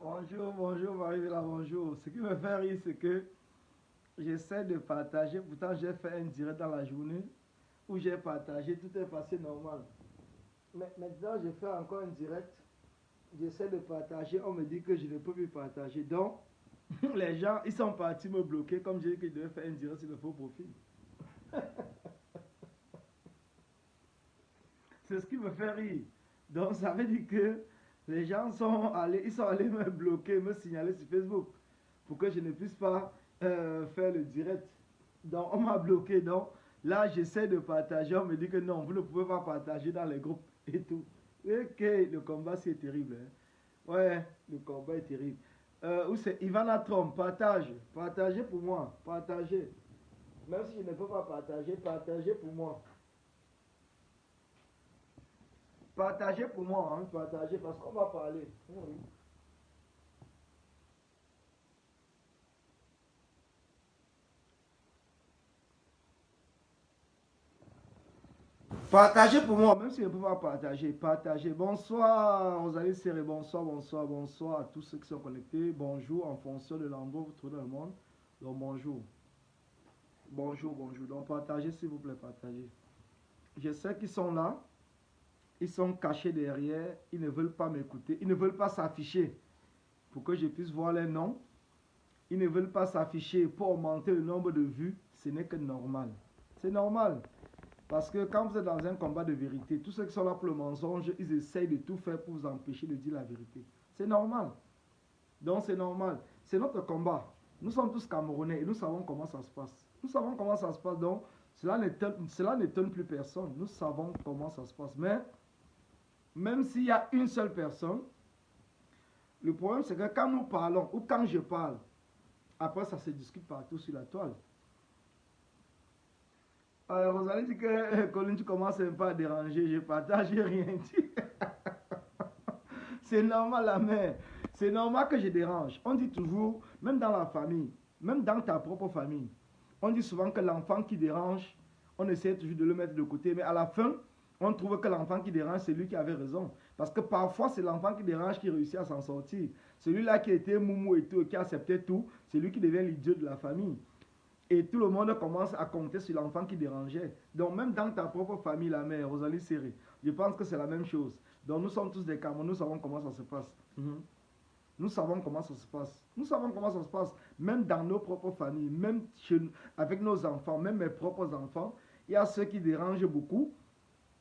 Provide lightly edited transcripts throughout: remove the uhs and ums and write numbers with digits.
Bonjour, bonjour Marie-Villa, bonjour. Ce qui me fait rire, c'est que j'essaie de partager. Pourtant, j'ai fait un direct dans la journée où j'ai partagé, tout est passé normal. Mais maintenant, je fais encore un direct. J'essaie de partager, on me dit que je ne peux plus partager. Donc, les gens, ils sont partis me bloquer comme j'ai dit qu'ils devaient faire un direct sur le faux profil. C'est ce qui me fait rire. Donc, ça veut dire que les gens ils sont allés me bloquer, me signaler sur Facebook pour que je ne puisse pas faire le direct. Donc, on m'a bloqué. Donc, là, j'essaie de partager. On me dit que non, vous ne pouvez pas partager dans les groupes et tout. Ok, le combat, c'est terrible. Hein. Ouais, le combat est terrible. Où c'est Ivana Trump, partage. Partagez pour moi. Partagez. Même si je ne peux pas partager, partagez pour moi. Partagez pour moi, hein, partagez parce qu'on va parler. Oui. Partagez pour moi, même si je ne peux pas partager. Partagez. Bonsoir, Rosalie Serré. Bonsoir, bonsoir, bonsoir à tous ceux qui sont connectés. Bonjour, en fonction de l'endroit où vous trouvez dans le monde. Donc, bonjour. Bonjour, bonjour. Donc, partagez, s'il vous plaît, partagez. Je sais qu'ils sont là. Ils sont cachés derrière. Ils ne veulent pas m'écouter. Ils ne veulent pas s'afficher pour que je puisse voir les noms. Ils ne veulent pas s'afficher pour augmenter le nombre de vues. Ce n'est que normal. C'est normal. Parce que quand vous êtes dans un combat de vérité, tous ceux qui sont là pour le mensonge, ils essayent de tout faire pour vous empêcher de dire la vérité. C'est normal. Donc c'est normal. C'est notre combat. Nous sommes tous Camerounais et nous savons comment ça se passe. Nous savons comment ça se passe. Donc cela n'étonne plus personne. Nous savons comment ça se passe. Mais même s'il y a une seule personne, le problème c'est que quand nous parlons ou quand je parle, après ça se discute partout sur la toile. Alors, Rosalie dit que Colin, tu commences un peu à déranger, je partage, j'ai rien dit. C'est normal, la mère. C'est normal que je dérange. On dit toujours, même dans la famille, même dans ta propre famille, on dit souvent que l'enfant qui dérange, on essaie toujours de le mettre de côté, mais à la fin, on trouve que l'enfant qui dérange, c'est lui qui avait raison. Parce que parfois, c'est l'enfant qui dérange qui réussit à s'en sortir. Celui-là qui était moumou et tout, qui acceptait tout, c'est lui qui devient l'idiot de la famille. Et tout le monde commence à compter sur l'enfant qui dérangeait. Donc même dans ta propre famille, la mère, Rosalie Serré, je pense que c'est la même chose. Donc nous sommes tous des Camerounais, nous savons comment ça se passe. Nous savons comment ça se passe. Nous savons comment ça se passe. Même dans nos propres familles, même avec nos enfants, même mes propres enfants, il y a ceux qui dérangent beaucoup.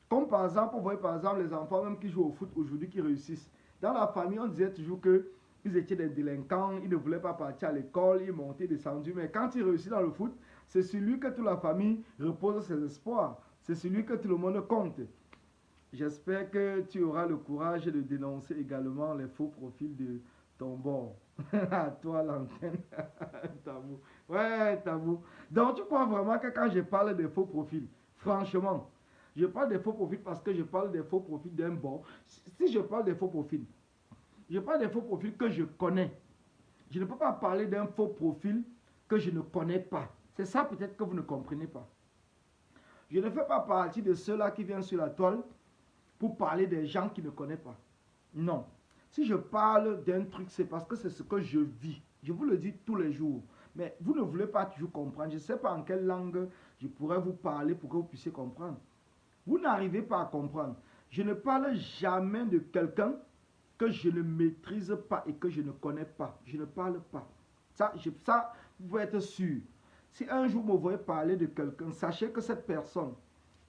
Comme par exemple, vous voyez par exemple les enfants même qui jouent au foot aujourd'hui qui réussissent. Dans la famille, on disait toujours que ils étaient des délinquants, ils ne voulaient pas partir à l'école, ils montaient, descendaient. Mais quand ils réussissent dans le foot, c'est celui que toute la famille repose ses espoirs. C'est celui que tout le monde compte. J'espère que tu auras le courage de dénoncer également les faux profils de ton bord. À toi l'antenne. Tabou. Ouais, tabou. Donc tu crois vraiment que quand je parle des faux profils, franchement, je parle des faux profils parce que je parle des faux profils d'un bord. Si je parle des faux profils, je parle des faux profils que je connais. Je ne peux pas parler d'un faux profil que je ne connais pas. C'est ça peut-être que vous ne comprenez pas. Je ne fais pas partie de ceux-là qui viennent sur la toile pour parler des gens qui ne connaissent pas. Non. Si je parle d'un truc, c'est parce que c'est ce que je vis. Je vous le dis tous les jours. Mais vous ne voulez pas toujours comprendre. Je ne sais pas en quelle langue je pourrais vous parler pour que vous puissiez comprendre. Vous n'arrivez pas à comprendre. Je ne parle jamais de quelqu'un que je ne maîtrise pas et que je ne connais pas. Je ne parle pas. Ça, vous pouvez être sûr. Si un jour vous me voyez parler de quelqu'un, sachez que cette personne,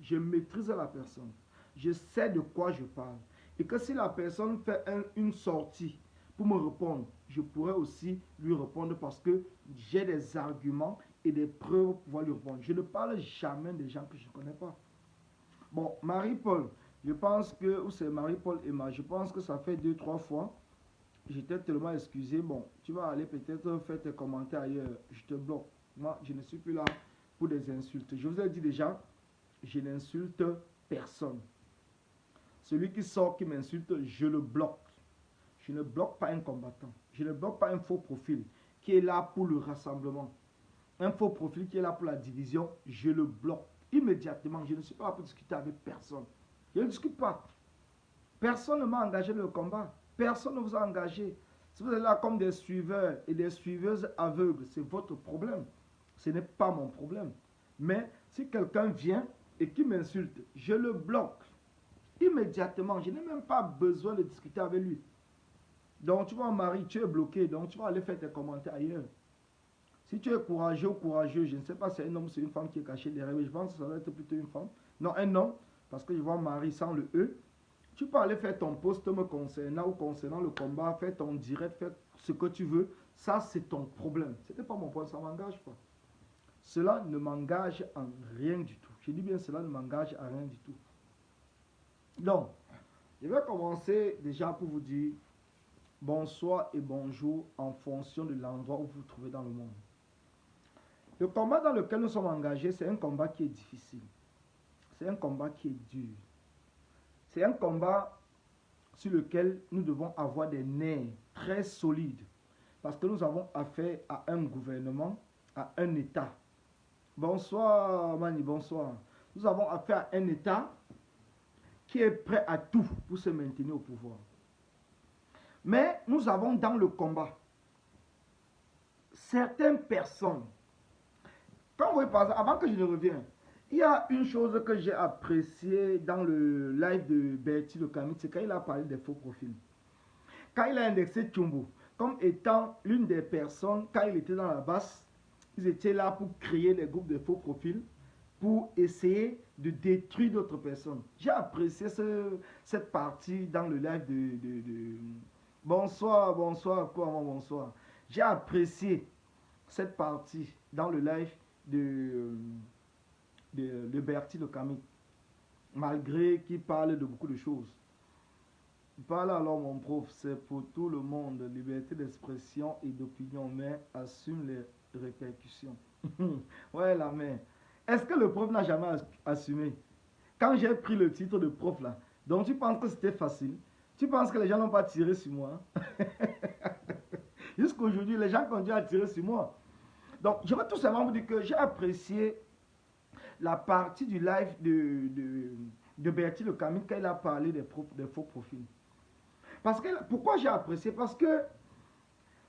je maîtrise la personne. Je sais de quoi je parle. Et que si la personne fait une sortie pour me répondre, je pourrais aussi lui répondre parce que j'ai des arguments et des preuves pour pouvoir lui répondre. Je ne parle jamais des gens que je ne connais pas. Bon, Marie-Paul, je pense que, ou c'est Marie-Paul Emma, je pense que ça fait 2, 3 fois. J'étais tellement excusé. Bon, tu vas aller peut-être faire tes commentaires ailleurs. Je te bloque. Moi, je ne suis plus là pour des insultes. Je vous ai dit déjà, je n'insulte personne. Celui qui sort, qui m'insulte, je le bloque. Je ne bloque pas un combattant. Je ne bloque pas un faux profil qui est là pour le rassemblement. Un faux profil qui est là pour la division, je le bloque immédiatement. Je ne suis pas là pour discuter avec personne. Je ne discute pas. Personne ne m'a engagé dans le combat. Personne ne vous a engagé. Si vous êtes là comme des suiveurs et des suiveuses aveugles, c'est votre problème. Ce n'est pas mon problème. Mais si quelqu'un vient et qui m'insulte, je le bloque immédiatement. Je n'ai même pas besoin de discuter avec lui. Donc tu vois, Marie, tu es bloqué. Donc tu vas aller faire tes commentaires ailleurs. Si tu es courageux ou courageux, je ne sais pas si c'est un homme ou c'est une femme qui est cachée derrière, mais je pense que ça doit être plutôt une femme. Non, un homme, parce que je vois Marie sans le E. Tu peux aller faire ton post me concernant ou concernant le combat, faire ton direct, faire ce que tu veux. Ça, c'est ton problème. Ce n'était pas mon problème, ça ne m'engage pas. Cela ne m'engage en rien du tout. Je dis bien, cela ne m'engage à rien du tout. Donc, je vais commencer déjà pour vous dire bonsoir et bonjour en fonction de l'endroit où vous vous trouvez dans le monde. Le combat dans lequel nous sommes engagés, c'est un combat qui est difficile. C'est un combat qui est dur. C'est un combat sur lequel nous devons avoir des nerfs très solides. Parce que nous avons affaire à un gouvernement, à un État. Bonsoir Mani, bonsoir. Nous avons affaire à un État qui est prêt à tout pour se maintenir au pouvoir. Mais nous avons dans le combat certaines personnes. Quand vous voyez par exemple, avant que je ne revienne, il y a une chose que j'ai appréciée dans le live de Bertie Le Camille, c'est quand il a parlé des faux profils. Quand il a indexé Tchumbo comme étant l'une des personnes, quand il était dans la basse, ils étaient là pour créer des groupes de faux profils, pour essayer de détruire d'autres personnes. J'ai apprécié cette partie dans le live de... Bonsoir, bonsoir, comment bonsoir. J'ai apprécié cette partie dans le live de Bertie Le Camille, malgré qu'il parle de beaucoup de choses. Il parle alors, mon prof, c'est pour tout le monde, liberté d'expression et d'opinion, mais assume les répercussions. Ouais, la mère. Est-ce que le prof n'a jamais assumé? Quand j'ai pris le titre de prof là, donc tu penses que c'était facile? Tu penses que les gens n'ont pas tiré sur moi? Jusqu'aujourd'hui, les gens continuent à tirer sur moi. Donc, je veux tout simplement vous dire que j'ai apprécié la partie du live de Bertie Le Camille quand il a parlé des faux profils. Parce que, pourquoi j'ai apprécié? Parce que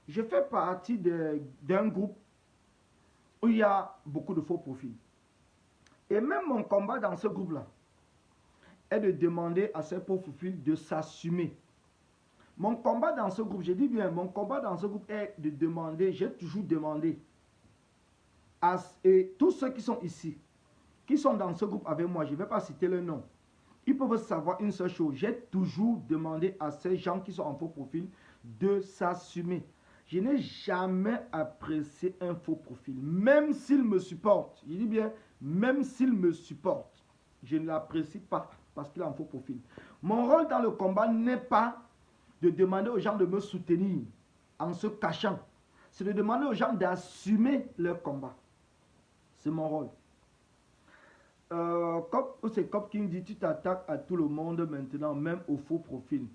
je fais partie d'un groupe où il y a beaucoup de faux profils. Et même mon combat dans ce groupe-là est de demander à ces faux profils de s'assumer. Mon combat dans ce groupe, je dis bien, mon combat dans ce groupe est de demander, j'ai toujours demandé et tous ceux qui sont ici, qui sont dans ce groupe avec moi, je ne vais pas citer le nom, ils peuvent savoir une seule chose. J'ai toujours demandé à ces gens qui sont en faux profil de s'assumer. Je n'ai jamais apprécié un faux profil, même s'il me supporte. Je dis bien, même s'il me supporte, je ne l'apprécie pas parce qu'il a un faux profil. Mon rôle dans le combat n'est pas de demander aux gens de me soutenir en se cachant. C'est de demander aux gens d'assumer leur combat. C'est mon rôle. C'est Cop qui me dit, tu t'attaques à tout le monde maintenant, même au faux profil.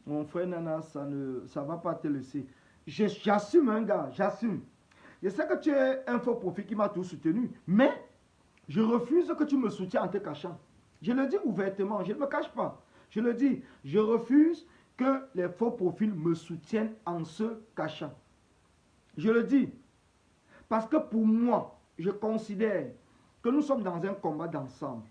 Mon frère Nana, ça ne va pas te laisser. J'assume un gars, j'assume. Je sais que tu es un faux profil qui m'a tout soutenu, mais je refuse que tu me soutiens en te cachant. Je le dis ouvertement, je ne me cache pas. Je le dis, je refuse que les faux profils me soutiennent en se cachant. Je le dis, parce que pour moi, je considère que nous sommes dans un combat d'ensemble.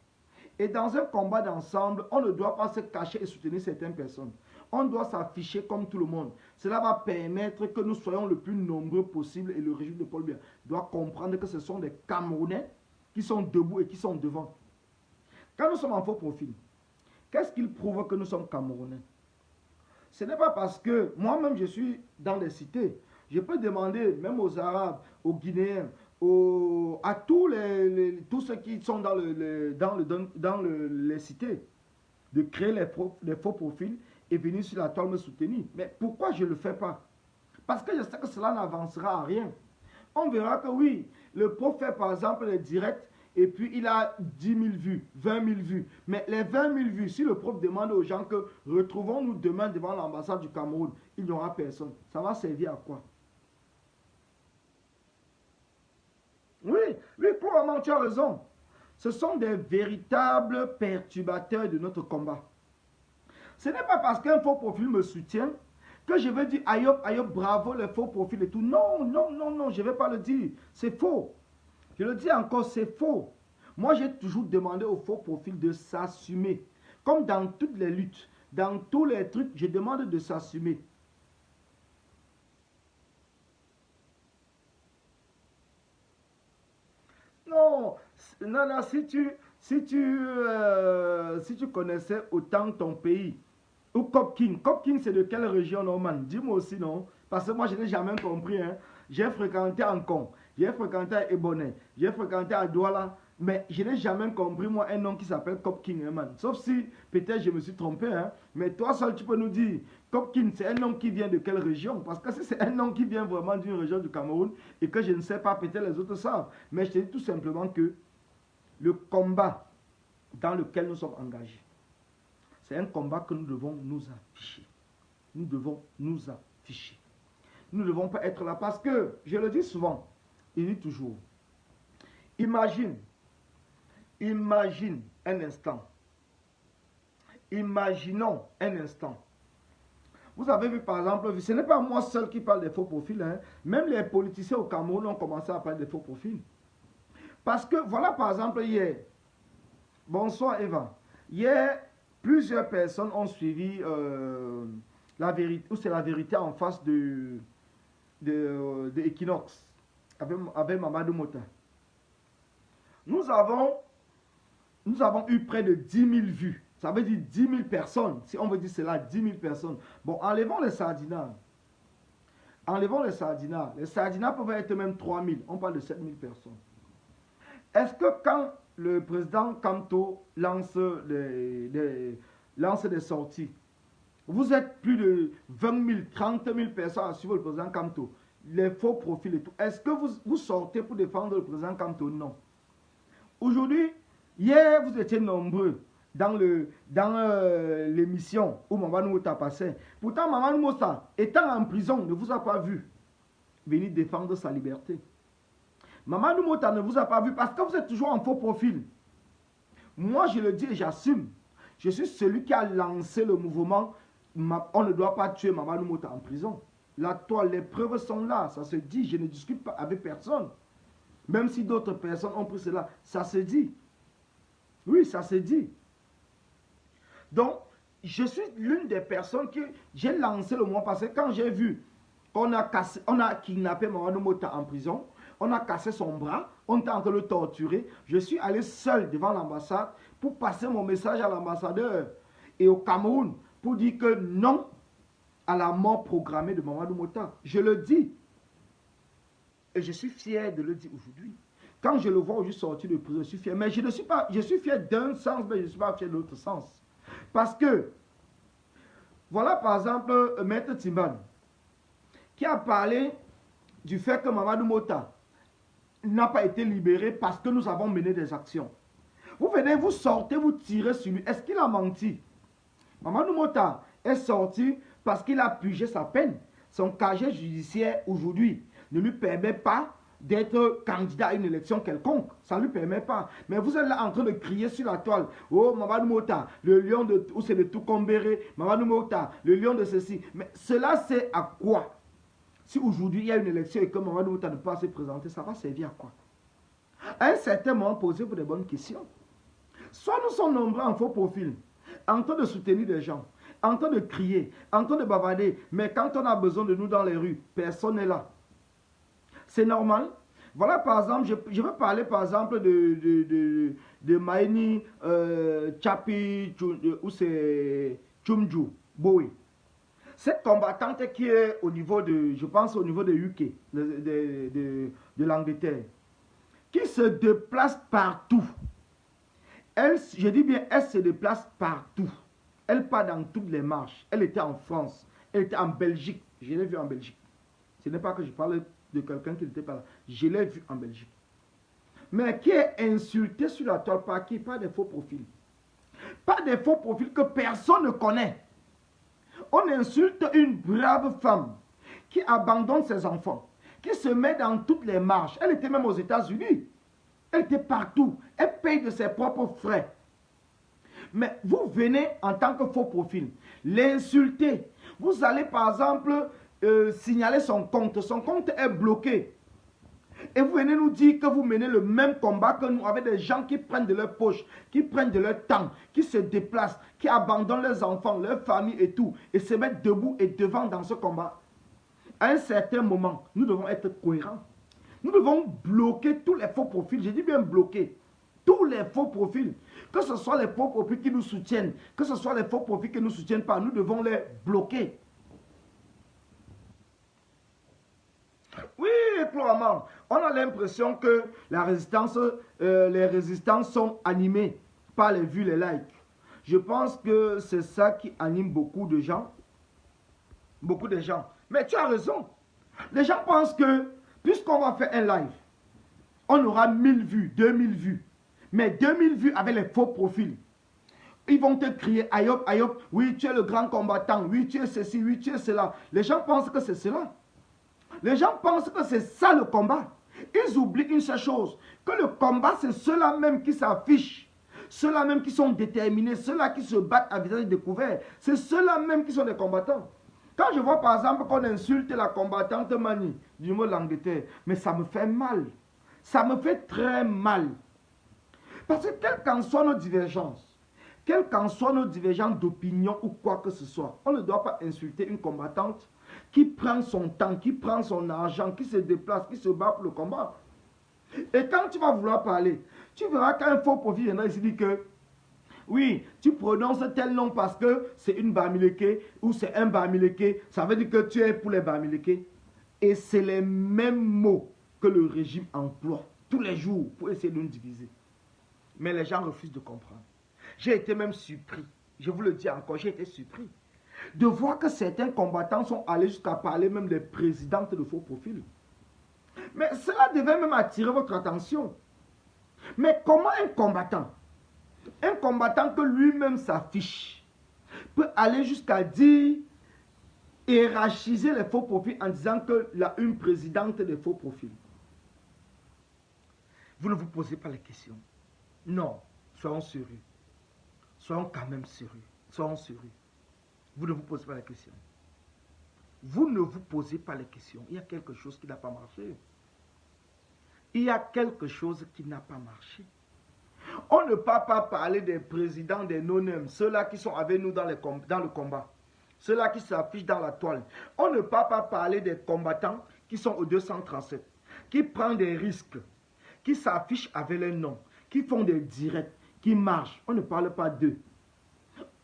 Et dans un combat d'ensemble, on ne doit pas se cacher et soutenir certaines personnes. On doit s'afficher comme tout le monde. Cela va permettre que nous soyons le plus nombreux possible et le régime de Paul Biya doit comprendre que ce sont des Camerounais qui sont debout et qui sont devant. Quand nous sommes en faux profil, qu'est-ce qu'il prouve que nous sommes Camerounais? Ce n'est pas parce que moi-même je suis dans les cités. Je peux demander même aux Arabes, aux Guinéens, à tous ceux qui sont dans les cités de créer les faux profils et venir sur la toile me soutenir. Mais pourquoi je ne le fais pas? Parce que je sais que cela n'avancera à rien. On verra que oui, le prof fait par exemple les directs et puis il a 10 000 vues, 20 000 vues. Mais les 20 000 vues, si le prof demande aux gens que retrouvons-nous demain devant l'ambassade du Cameroun, il n'y aura personne. Ça va servir à quoi? Oui, probablement tu as raison. Ce sont des véritables perturbateurs de notre combat. Ce n'est pas parce qu'un faux profil me soutient Que je vais dire, Ayop, Ayop, bravo, les faux profils et tout. Non, non, non, non, je ne vais pas le dire. C'est faux. Je le dis encore, c'est faux. Moi, j'ai toujours demandé aux faux profils de s'assumer. Comme dans toutes les luttes, dans tous les trucs, je demande de s'assumer. Non, non, non, si tu connaissais autant ton pays, ou Cop King, c'est de quelle région, Norman? Dis-moi aussi, non? Parce que moi, je n'ai jamais compris, hein. J'ai fréquenté Ancon, j'ai fréquenté à Ebonne, j'ai fréquenté à Douala, mais je n'ai jamais compris, moi, un nom qui s'appelle Cop King, hein, man. Sauf si, peut-être, je me suis trompé, hein. Mais toi seul, tu peux nous dire, Cop King, c'est un nom qui vient de quelle région? Parce que si c'est un nom qui vient vraiment d'une région du Cameroun, et que je ne sais pas, peut-être les autres savent. Mais je te dis tout simplement que le combat dans lequel nous sommes engagés, c'est un combat que nous devons nous afficher. Nous devons nous afficher. Nous ne devons pas être là parce que, je le dis souvent, il dit toujours, imagine un instant. Imaginons un instant. Vous avez vu par exemple, ce n'est pas moi seul qui parle des faux profils, hein. Même les politiciens au Cameroun ont commencé à parler des faux profils. Parce que, voilà par exemple, hier, bonsoir Eva, hier, plusieurs personnes ont suivi la vérité, ou c'est la vérité en face de Equinox, avec Mamadou Mota. Nous avons eu près de 10 000 vues. Ça veut dire 10 000 personnes. Si on veut dire cela, 10 000 personnes. Bon, enlevons les sardinats. Enlevons les sardinats. Les sardinats peuvent être même 3 000. On parle de 7 000 personnes. Est-ce que quand le président Kamto lance des sorties, vous êtes plus de 20 000, 30 000 personnes à suivre le président Kamto, les faux profils et tout, est-ce que vous sortez pour défendre le président Kamto? Non. Aujourd'hui, hier, vous étiez nombreux dans l'émission où Mamadou Mota passait. Pourtant, Mamadou Mota, étant en prison, ne vous a pas vu venir défendre sa liberté. Mamadou Mota ne vous a pas vu parce que vous êtes toujours en faux profil. Moi, je le dis et j'assume. Je suis celui qui a lancé le mouvement. On ne doit pas tuer Mamadou Mota en prison. La toile, les preuves sont là. Ça se dit. Je ne discute pas avec personne. Même si d'autres personnes ont pris cela, ça se dit. Oui, ça se dit. Donc, je suis l'une des personnes qui j'ai lancé le mouvement parce que quand j'ai vu qu'on a kidnappé Mamadou Mota en prison, on a cassé son bras, on est en train de le torturer. Je suis allé seul devant l'ambassade pour passer mon message à l'ambassadeur et au Cameroun pour dire que non à la mort programmée de Mamadou Mota. Je le dis. Et je suis fier de le dire aujourd'hui. Quand je le vois aujourd'hui sorti de prison, je suis fier. Mais je ne suis pas, je suis fier d'un sens, mais je ne suis pas fier de l'autre sens. Parce que, voilà par exemple, Maître Timban, qui a parlé du fait que Mamadou Mota n'a pas été libéré parce que nous avons mené des actions. Vous venez, vous sortez, vous tirez sur lui. Est-ce qu'il a menti? Mamadou Mota est sorti parce qu'il a purgé sa peine. Son casier judiciaire aujourd'hui ne lui permet pas d'être candidat à une élection quelconque. Ça ne lui permet pas. Mais vous êtes là en train de crier sur la toile. Oh, Mamadou Mota, le lion de... Ou c'est de Toukombéré. Mamadou Mota, le lion de ceci. Mais cela, c'est à quoi? Si aujourd'hui, il y a une élection et que Mamadou Mota ne peut pas se présenter, ça va servir à quoi? À un certain moment, posez-vous des bonnes questions. Soit nous sommes nombreux en faux profil, en train de soutenir des gens, en train de crier, en train de bavarder, mais quand on a besoin de nous dans les rues, personne n'est là. C'est normal. Voilà, par exemple, je veux parler, par exemple, de Maïni Chapi, ou c'est Chumju Bowie. Cette combattante qui est au niveau de, je pense, au niveau de UK, de l'Angleterre, qui se déplace partout. Elle, je dis bien, elle se déplace partout. Elle part dans toutes les marches. Elle était en France, elle était en Belgique. Je l'ai vue en Belgique. Ce n'est pas que je parle de quelqu'un qui n'était pas là. Je l'ai vue en Belgique. Mais qui est insulté sur la toile par qui? Pas des faux profils. Pas des faux profils que personne ne connaît. On insulte une brave femme qui abandonne ses enfants, qui se met dans toutes les marches. Elle était même aux États-Unis. Elle était partout. Elle paye de ses propres frais. Mais vous venez en tant que faux profil l'insulter. Vous allez par exemple signaler son compte est bloqué. Et vous venez nous dire que vous menez le même combat que nous, avec des gens qui prennent de leur poche, qui prennent de leur temps, qui se déplacent, qui abandonnent leurs enfants, leurs familles et tout, et se mettent debout et devant dans ce combat. À un certain moment, nous devons être cohérents. Nous devons bloquer tous les faux profils. J'ai dit bien bloquer. Tous les faux profils. Que ce soit les faux profils qui nous soutiennent, que ce soit les faux profils qui ne nous soutiennent pas, nous devons les bloquer. Oui, clairement. On a l'impression que les résistances sont animées par les vues, les likes. Je pense que c'est ça qui anime beaucoup de gens. Beaucoup de gens. Mais tu as raison. Les gens pensent que, puisqu'on va faire un live, on aura 1000 vues, 2000 vues. Mais 2000 vues avec les faux profils. Ils vont te crier, Ayop, Ayop, oui, tu es le grand combattant, oui, tu es ceci, oui, tu es cela. Les gens pensent que c'est cela. Les gens pensent que c'est ça le combat. Ils oublient une seule chose, que le combat, c'est ceux-là même qui s'affichent, ceux-là même qui sont déterminés, ceux-là qui se battent à visage découvert. C'est ceux-là même qui sont des combattants. Quand je vois par exemple qu'on insulte la combattante Mani du mot l'Angleterre, mais ça me fait mal. Ça me fait très mal. Parce que quelles qu'en soient nos divergences, quelles qu'en soient nos divergences d'opinion ou quoi que ce soit, on ne doit pas insulter une combattante qui prend son temps, qui prend son argent, qui se déplace, qui se bat pour le combat. Et quand tu vas vouloir parler, tu verras qu'un faux profil viendra ici dire que oui, tu prononces tel nom parce que c'est une Bamileke ou c'est un Bamileke, ça veut dire que tu es pour les Bamileke. Et c'est les mêmes mots que le régime emploie tous les jours pour essayer de nous diviser. Mais les gens refusent de comprendre. J'ai été même surpris, je vous le dis encore, j'ai été surpris de voir que certains combattants sont allés jusqu'à parler même des présidentes de faux profils. Mais cela devait même attirer votre attention. Mais comment un combattant que lui-même s'affiche, peut aller jusqu'à dire, hiérarchiser les faux profils en disant qu'il a une présidente des faux profils? Vous ne vous posez pas les questions. Non, soyons sérieux. Soyons quand même sérieux. Soyons sérieux. Vous ne vous posez pas les questions. Vous ne vous posez pas les questions. Il y a quelque chose qui n'a pas marché. Il y a quelque chose qui n'a pas marché. On ne peut pas parler des présidents des non-name, ceux-là qui sont avec nous dans le combat, ceux-là qui s'affichent dans la toile. On ne peut pas parler des combattants qui sont au 237, qui prennent des risques, qui s'affichent avec les noms, qui font des directs, qui marchent. On ne parle pas d'eux.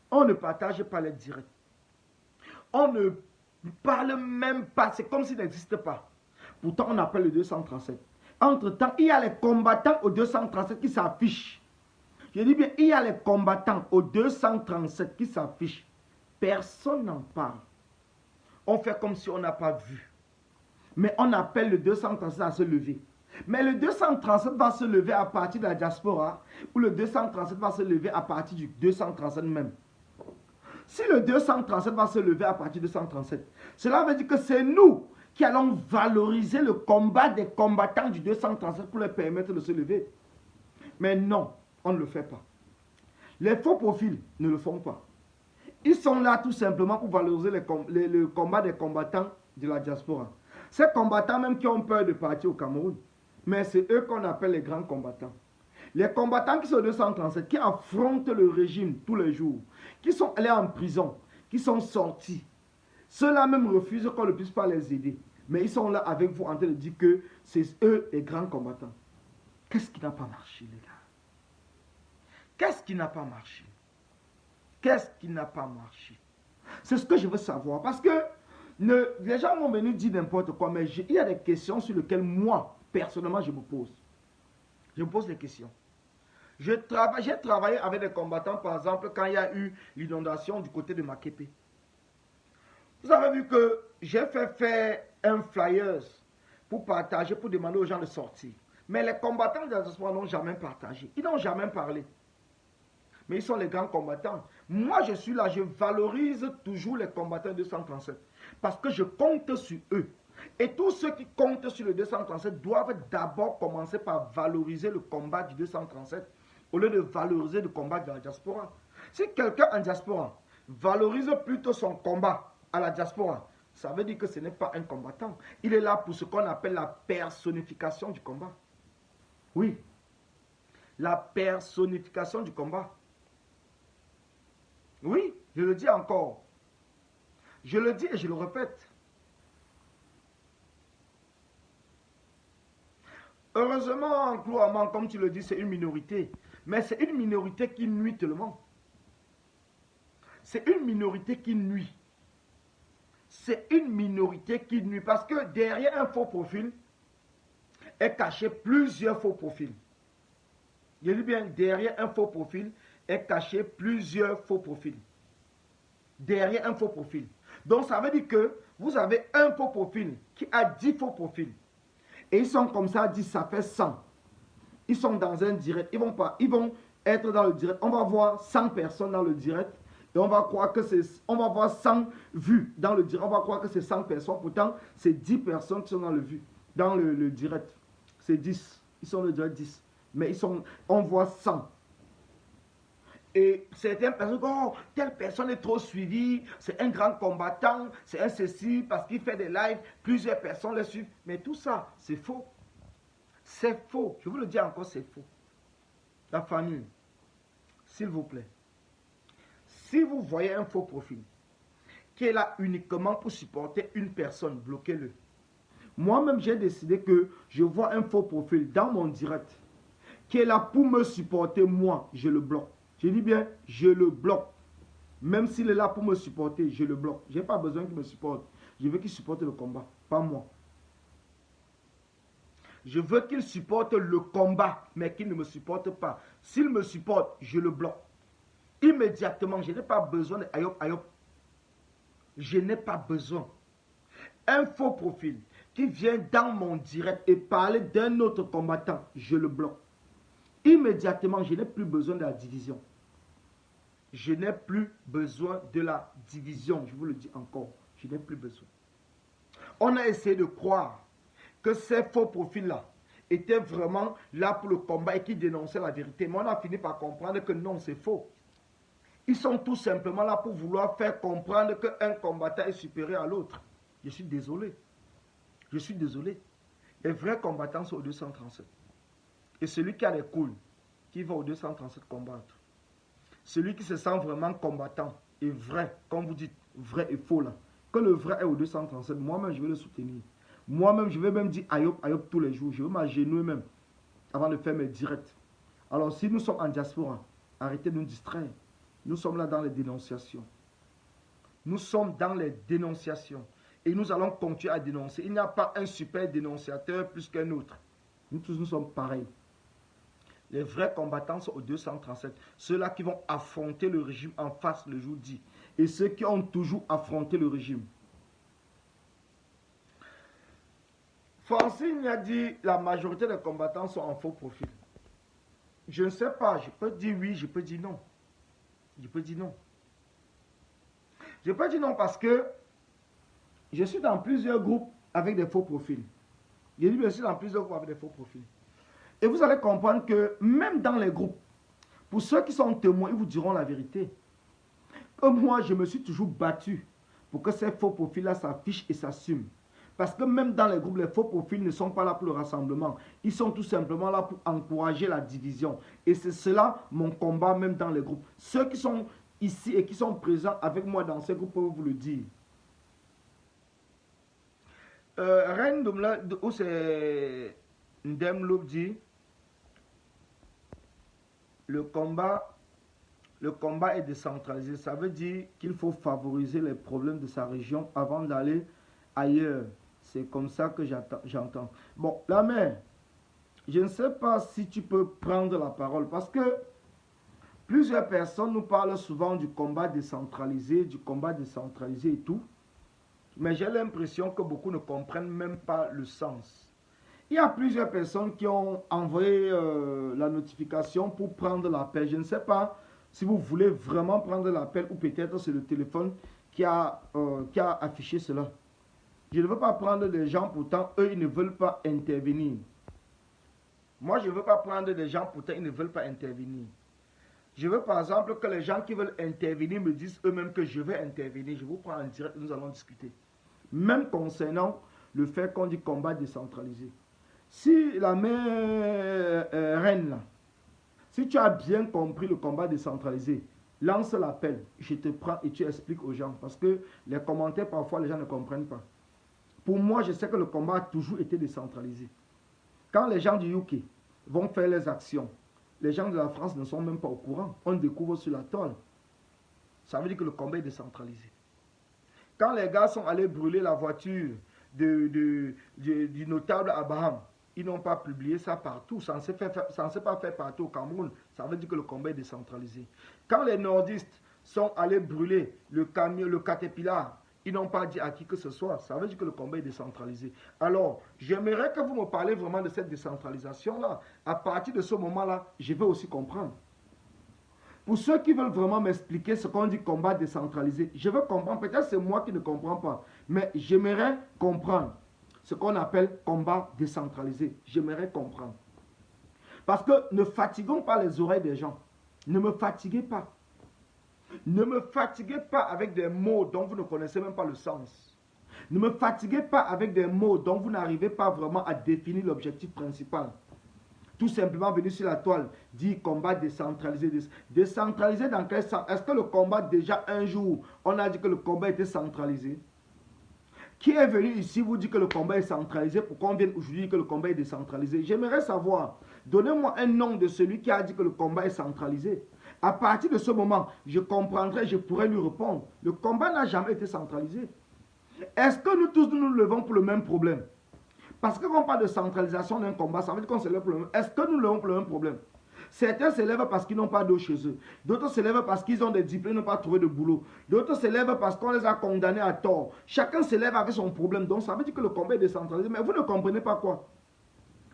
On ne partage pas les directs. On ne parle même pas. C'est comme s'il n'existe pas. Pourtant, on appelle le 237. Entre-temps, il y a les combattants au 237 qui s'affichent. Je dis bien, il y a les combattants au 237 qui s'affichent. Personne n'en parle. On fait comme si on n'a pas vu. Mais on appelle le 237 à se lever. Mais le 237 va se lever à partir de la diaspora, ou le 237 va se lever à partir du 237 même. Si le 237 va se lever à partir de 237, cela veut dire que c'est nous qui allons valoriser le combat des combattants du 237 pour leur permettre de se lever. Mais non, on ne le fait pas. Les faux profils ne le font pas. Ils sont là tout simplement pour valoriser le combat des combattants de la diaspora. Ces combattants même qui ont peur de partir au Cameroun. Mais c'est eux qu'on appelle les grands combattants. Les combattants qui sont 237, qui affrontent le régime tous les jours, qui sont allés en prison, qui sont sortis. Ceux-là même refusent qu'on ne puisse pas les aider. Mais ils sont là avec vous en train de dire que c'est eux les grands combattants. Qu'est-ce qui n'a pas marché, les gars? Qu'est-ce qui n'a pas marché? Qu'est-ce qui n'a pas marché? C'est ce que je veux savoir. Parce que les gens vont venir dire n'importe quoi, mais il y a des questions sur lesquelles moi, personnellement, je me pose. Je me pose des questions. J'ai travaillé avec des combattants, par exemple, quand il y a eu l'inondation du côté de Makepe. Vous avez vu que j'ai fait faire un flyers pour partager, pour demander aux gens de sortir. Mais les combattants de la diaspora n'ont jamais partagé. Ils n'ont jamais parlé. Mais ils sont les grands combattants. Moi, je suis là, je valorise toujours les combattants 237. Parce que je compte sur eux. Et tous ceux qui comptent sur le 237 doivent d'abord commencer par valoriser le combat du 237 au lieu de valoriser le combat de la diaspora. Si quelqu'un en diaspora valorise plutôt son combat à la diaspora, ça veut dire que ce n'est pas un combattant. Il est là pour ce qu'on appelle la personnification du combat. Oui, la personnification du combat. Oui, je le dis encore. Je le dis et je le répète. Heureusement, Claude, comme tu le dis, c'est une minorité. Mais c'est une minorité qui nuit tellement. C'est une minorité qui nuit. C'est une minorité qui nuit. Parce que derrière un faux profil est caché plusieurs faux profils. Je dis bien, derrière un faux profil est caché plusieurs faux profils. Derrière un faux profil. Donc ça veut dire que vous avez un faux profil qui a 10 faux profils. Et ils sont comme ça, 10, ça fait 100. Ils sont dans un direct. Ils vont être dans le direct. On va voir 100 personnes dans le direct. Et on va croire que on va voir 100 vues dans le direct. On va croire que c'est 100 personnes. Pourtant, c'est 10 personnes qui sont dans le direct. C'est 10. Ils sont dans le direct 10. Mais on voit 100. Et certaines personnes disent, oh, telle personne est trop suivie, c'est un grand combattant, c'est un ceci, parce qu'il fait des lives, plusieurs personnes le suivent. Mais tout ça, c'est faux. C'est faux. Je vous le dis encore, c'est faux. La famille, s'il vous plaît, si vous voyez un faux profil qui est là uniquement pour supporter une personne, bloquez-le. Moi-même, j'ai décidé que je vois un faux profil dans mon direct qui est là pour me supporter, moi, je le bloque. Je dis bien, je le bloque. Même s'il est là pour me supporter, je le bloque. Je n'ai pas besoin qu'il me supporte. Je veux qu'il supporte le combat, pas moi. Je veux qu'il supporte le combat, mais qu'il ne me supporte pas. S'il me supporte, je le bloque. Immédiatement, je n'ai pas besoin de ayop ayop. Je n'ai pas besoin. Un faux profil qui vient dans mon direct et parler d'un autre combattant, je le bloque. Immédiatement, je n'ai plus besoin de la division. Je n'ai plus besoin de la division. Je vous le dis encore, je n'ai plus besoin. On a essayé de croire que ces faux profils-là étaient vraiment là pour le combat et qui dénonçaient la vérité. Mais on a fini par comprendre que non, c'est faux. Ils sont tout simplement là pour vouloir faire comprendre qu'un combattant est supérieur à l'autre. Je suis désolé. Je suis désolé. Les vrais combattants sont au 237. Et celui qui a les couilles, qui va au 237 combattre. Celui qui se sent vraiment combattant et vrai, comme vous dites, vrai et faux là. Que le vrai est au 237, moi-même je vais le soutenir. Moi-même je vais même dire ayop, ayop tous les jours. Je vais m'agenouiller même avant de faire mes directs. Alors si nous sommes en diaspora, arrêtez de nous distraire. Nous sommes là dans les dénonciations. Nous sommes dans les dénonciations. Et nous allons continuer à dénoncer. Il n'y a pas un super dénonciateur plus qu'un autre. Nous tous nous sommes pareils. Les vrais combattants sont au 237. Ceux-là qui vont affronter le régime en face le jour dit. Et ceux qui ont toujours affronté le régime. Francine a dit la majorité des combattants sont en faux profil. Je ne sais pas. Je peux dire oui, je peux dire non. Je peux dire non. Je peux dire non parce que je suis dans plusieurs groupes avec des faux profils. Je dis je suis dans plusieurs groupes avec des faux profils. Et vous allez comprendre que même dans les groupes, pour ceux qui sont témoins, ils vous diront la vérité. Comme moi, je me suis toujours battu pour que ces faux profils-là s'affichent et s'assument. Parce que même dans les groupes, les faux profils ne sont pas là pour le rassemblement. Ils sont tout simplement là pour encourager la division. Et c'est cela mon combat même dans les groupes. Ceux qui sont ici et qui sont présents avec moi dans ces groupes peuvent vous le dire. Reine Doumla, où c'est Ndem Loub dit, le combat est décentralisé. Ça veut dire qu'il faut favoriser les problèmes de sa région avant d'aller ailleurs. C'est comme ça que j'entends. Bon, la mère, je ne sais pas si tu peux prendre la parole parce que plusieurs personnes nous parlent souvent du combat décentralisé et tout. Mais j'ai l'impression que beaucoup ne comprennent même pas le sens. Il y a plusieurs personnes qui ont envoyé la notification pour prendre l'appel. Je ne sais pas si vous voulez vraiment prendre l'appel ou peut-être c'est le téléphone qui a affiché cela. Je ne veux pas prendre des gens, pourtant eux, ils ne veulent pas intervenir. Moi, je ne veux pas prendre des gens, pourtant ils ne veulent pas intervenir. Je veux par exemple que les gens qui veulent intervenir me disent eux-mêmes que je vais intervenir. Je vous prends en direct, nous allons discuter. Même concernant le fait qu'on dit combat décentralisé. Si la mère reine là, si tu as bien compris le combat décentralisé, lance l'appel, je te prends et tu expliques aux gens. Parce que les commentaires, parfois, les gens ne comprennent pas. Pour moi, je sais que le combat a toujours été décentralisé. Quand les gens du UK vont faire les actions, les gens de la France ne sont même pas au courant. On découvre sur la toile. Ça veut dire que le combat est décentralisé. Quand les gars sont allés brûler la voiture du notable Abraham, ils n'ont pas publié ça partout. Ça ne s'est pas fait partout au Cameroun. Ça veut dire que le combat est décentralisé. Quand les nordistes sont allés brûler le camion, le Caterpillar, ils n'ont pas dit à qui que ce soit. Ça veut dire que le combat est décentralisé. Alors, j'aimerais que vous me parlez vraiment de cette décentralisation-là. À partir de ce moment-là, je vais aussi comprendre. Pour ceux qui veulent vraiment m'expliquer ce qu'on dit combat décentralisé, je veux comprendre. Peut-être c'est moi qui ne comprends pas. Mais j'aimerais comprendre ce qu'on appelle combat décentralisé. J'aimerais comprendre. Parce que ne fatiguons pas les oreilles des gens. Ne me fatiguez pas. Ne me fatiguez pas avec des mots dont vous ne connaissez même pas le sens. Ne me fatiguez pas avec des mots dont vous n'arrivez pas vraiment à définir l'objectif principal. Tout simplement venir sur la toile, dire combat décentralisé. Décentralisé dans quel sens? Est-ce que le combat, déjà un jour, on a dit que le combat était centralisé? Qui est venu ici vous dire que le combat est centralisé pour qu'on vienne aujourd'hui dire que le combat est décentralisé? J'aimerais savoir. Donnez-moi un nom de celui qui a dit que le combat est centralisé. À partir de ce moment, je comprendrai, je pourrai lui répondre. Le combat n'a jamais été centralisé. Est-ce que nous tous nous levons pour le même problème? Parce que quand on parle de centralisation d'un combat, ça veut dire qu'on se lève pour le même. Est-ce que nous levons pour le même problème? Certains se lèvent parce qu'ils n'ont pas d'eau chez eux. D'autres se lèvent parce qu'ils ont des diplômes, n'ont pas trouvé de boulot. D'autres se lèvent parce qu'on les a condamnés à tort. Chacun se lève avec son problème. Donc ça veut dire que le combat est décentralisé. Mais vous ne comprenez pas quoi?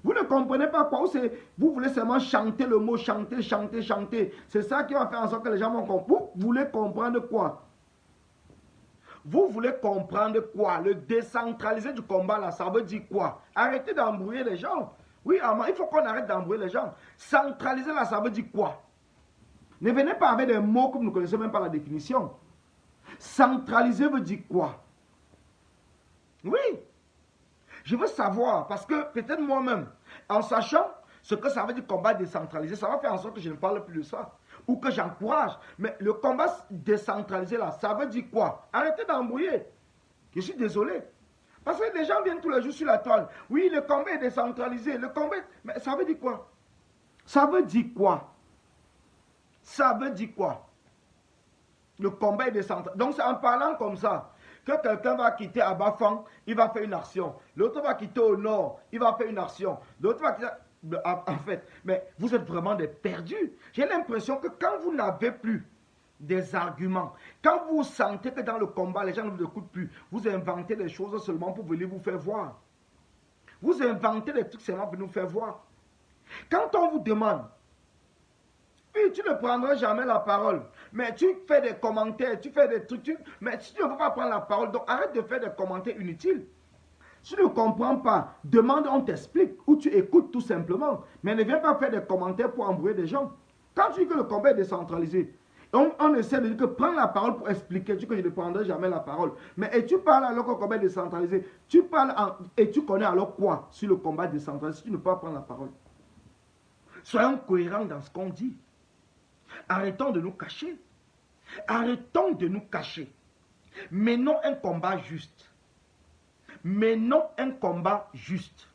Vous ne comprenez pas quoi? Vous voulez seulement chanter le mot, chanter, chanter, chanter. C'est ça qui va faire en sorte que les gens vont comprendre. Vous voulez comprendre quoi? Vous voulez comprendre quoi? Le décentraliser du combat, là, ça veut dire quoi? Arrêtez d'embrouiller les gens. Oui, il faut qu'on arrête d'embrouiller les gens. Centraliser, là, ça veut dire quoi? Ne venez pas avec des mots que vous ne connaissez même pas la définition. Centraliser veut dire quoi? Oui. Je veux savoir, parce que peut-être moi-même, en sachant ce que ça veut dire combat décentralisé, ça va faire en sorte que je ne parle plus de ça. Ou que j'encourage. Mais le combat décentralisé là, ça veut dire quoi? Arrêtez d'embrouiller. Je suis désolé. Parce que les gens viennent tous les jours sur la toile. Oui, le combat est décentralisé. Le combat... Mais ça veut dire quoi? Ça veut dire quoi? Ça veut dire quoi? Le combat est décentralisé. Donc c'est en parlant comme ça que quelqu'un va quitter Abafang, il va faire une action. L'autre va quitter au nord, il va faire une action. L'autre va quitter... En fait, mais vous êtes vraiment des perdus. J'ai l'impression que quand vous n'avez plus des arguments, quand vous sentez que dans le combat, les gens ne vous écoutent plus, vous inventez des choses seulement pour venir vous faire voir. Vous inventez des trucs seulement pour nous faire voir. Quand on vous demande, oui, tu ne prendras jamais la parole, mais tu fais des commentaires, tu fais des trucs, mais si tu ne veux pas prendre la parole, donc arrête de faire des commentaires inutiles. Si tu ne comprends pas, demande, on t'explique, ou tu écoutes tout simplement. Mais ne viens pas faire des commentaires pour embrouiller des gens. Quand tu dis que le combat est décentralisé, on essaie de dire que prends la parole pour expliquer, tu dis que je ne prendrai jamais la parole. Mais et tu parles alors que le combat est décentralisé, tu parles et tu connais alors quoi sur le combat décentralisé si tu ne peux pas prendre la parole? Soyons cohérents dans ce qu'on dit. Arrêtons de nous cacher. Arrêtons de nous cacher. Menons un combat juste. Menons un combat juste.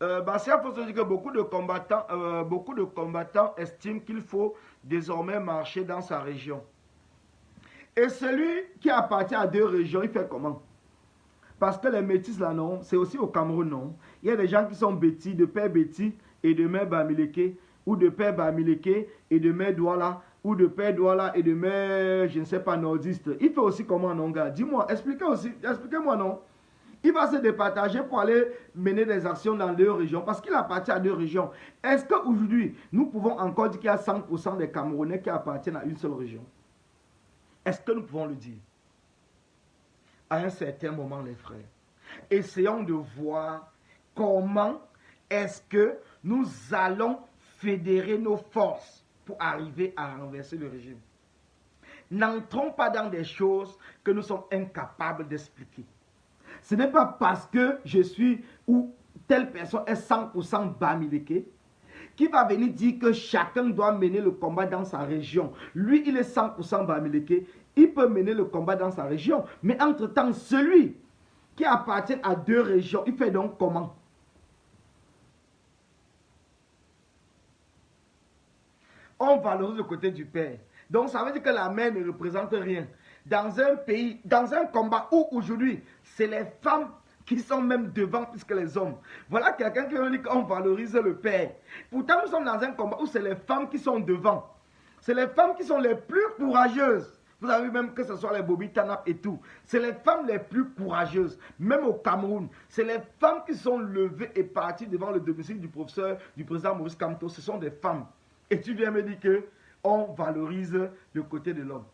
Bassia, il faut se dire que beaucoup de combattants estiment qu'il faut désormais marcher dans sa région. Et celui qui appartient à deux régions, il fait comment? Parce que les métis là, non, c'est aussi au Cameroun, non. Il y a des gens qui sont bêtis, de père Béti et de mère Bamileke, ou de père Bamileke et de mère Douala, ou de père Douala et de mère, je ne sais pas, nordiste. Il fait aussi comment, non, gars? Dis-moi, expliquez-moi, non. Il va se départager pour aller mener des actions dans deux régions, parce qu'il appartient à deux régions. Est-ce qu'aujourd'hui, nous pouvons encore dire qu'il y a 100% des Camerounais qui appartiennent à une seule région? Est-ce que nous pouvons le dire? À un certain moment, les frères, essayons de voir comment est-ce que nous allons fédérer nos forces pour arriver à renverser le régime? N'entrons pas dans des choses que nous sommes incapables d'expliquer. Ce n'est pas parce que je suis ou telle personne est 100% Bamileke qui va venir dire que chacun doit mener le combat dans sa région. Lui, il est 100% Bamileke, il peut mener le combat dans sa région. Mais entre-temps, celui qui appartient à deux régions, il fait donc comment? On valorise le côté du père. Donc ça veut dire que la mère ne représente rien. Dans un pays, dans un combat où aujourd'hui, c'est les femmes qui sont même devant plus que les hommes. Voilà quelqu'un qui veut dire qu'on valorise le père. Pourtant, nous sommes dans un combat où c'est les femmes qui sont devant. C'est les femmes qui sont les plus courageuses. Vous avez vu même que ce soit les Bobby Tanap et tout. C'est les femmes les plus courageuses. Même au Cameroun, c'est les femmes qui sont levées et parties devant le domicile du professeur, du président Maurice Kamto. Ce sont des femmes. Et tu viens me dire que on valorise le côté de l'homme.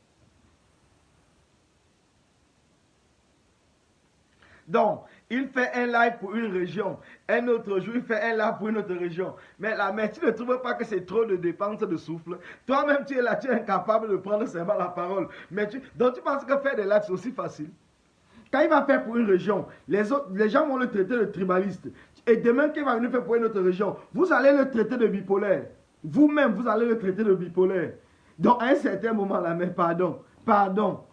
Donc, il fait un live pour une région. Un autre jour, il fait un live pour une autre région. Mais la mère, tu ne trouves pas que c'est trop de dépenses de souffle? Toi-même, tu es là, tu es incapable de prendre seulement la parole. Donc, tu penses que faire des lives, c'est aussi facile? Quand il va faire pour une région, les gens vont le traiter de tribaliste. Et demain, qu'il va venir faire pour une autre région, vous allez le traiter de bipolaire. Vous-même, vous allez le traiter de bipolaire. Donc, à un certain moment, la mère, pardon.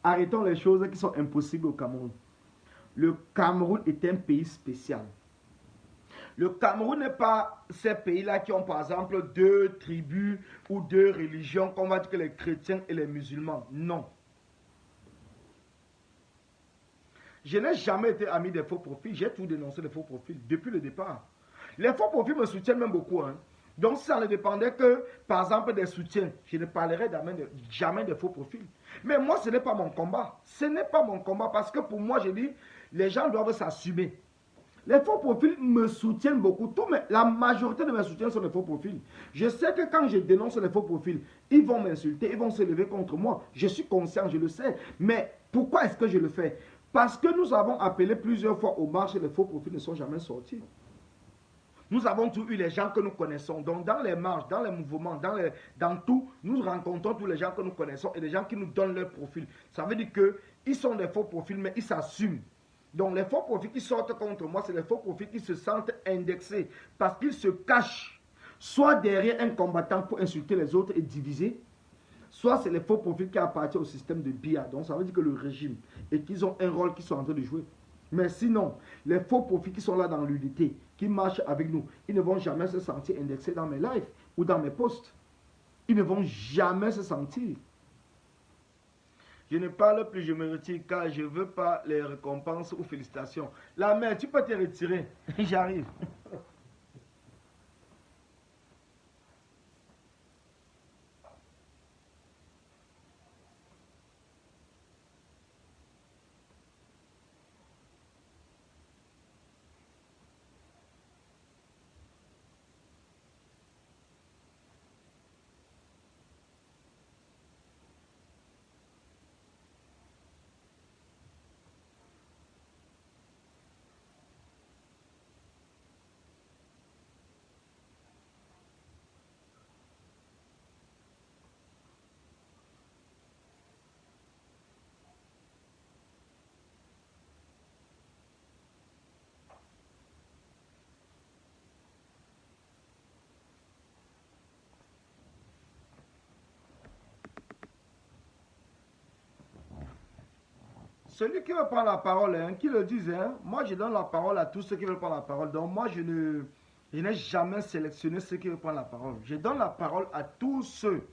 Arrêtons les choses qui sont impossibles au Cameroun. Le Cameroun est un pays spécial. Le Cameroun n'est pas ces pays-là qui ont par exemple deux tribus ou deux religions, comme on va dire que les chrétiens et les musulmans. Non. Je n'ai jamais été ami des faux profils. J'ai tout dénoncé les faux profils depuis le départ. Les faux profils me soutiennent même beaucoup. Donc si ça ne dépendait que, par exemple, des soutiens, je ne parlerais jamais des faux profils. Mais moi, ce n'est pas mon combat. Ce n'est pas mon combat parce que pour moi, je dis, les gens doivent s'assumer. Les faux profils me soutiennent beaucoup. La majorité de mes soutiens sont des faux profils. Je sais que quand je dénonce les faux profils, ils vont m'insulter, ils vont se lever contre moi. Je suis conscient, je le sais. Mais pourquoi est-ce que je le fais? Parce que nous avons appelé plusieurs fois aux marches et les faux profils ne sont jamais sortis. Nous avons tous eu les gens que nous connaissons. Donc dans les marches, dans les mouvements, dans tout, nous rencontrons tous les gens que nous connaissons et les gens qui nous donnent leur profil. Ça veut dire qu'ils sont des faux profils, mais ils s'assument. Donc les faux profils qui sortent contre moi, c'est les faux profils qui se sentent indexés parce qu'ils se cachent soit derrière un combattant pour insulter les autres et diviser, soit c'est les faux profils qui appartiennent au système de BIA. Donc ça veut dire que le régime et qu'ils ont un rôle qu'ils sont en train de jouer. Mais sinon, les faux profils qui sont là dans l'unité, qui marchent avec nous, ils ne vont jamais se sentir indexés dans mes lives ou dans mes posts. Ils ne vont jamais se sentir. Je ne parle plus, je me retire car je ne veux pas les récompenses ou félicitations. La mère, tu peux te retirer. J'arrive. Celui qui veut prendre la parole, qui le dise, moi je donne la parole à tous ceux qui veulent prendre la parole. Donc moi je n'ai jamais sélectionné ceux qui veulent prendre la parole. Je donne la parole à tous ceux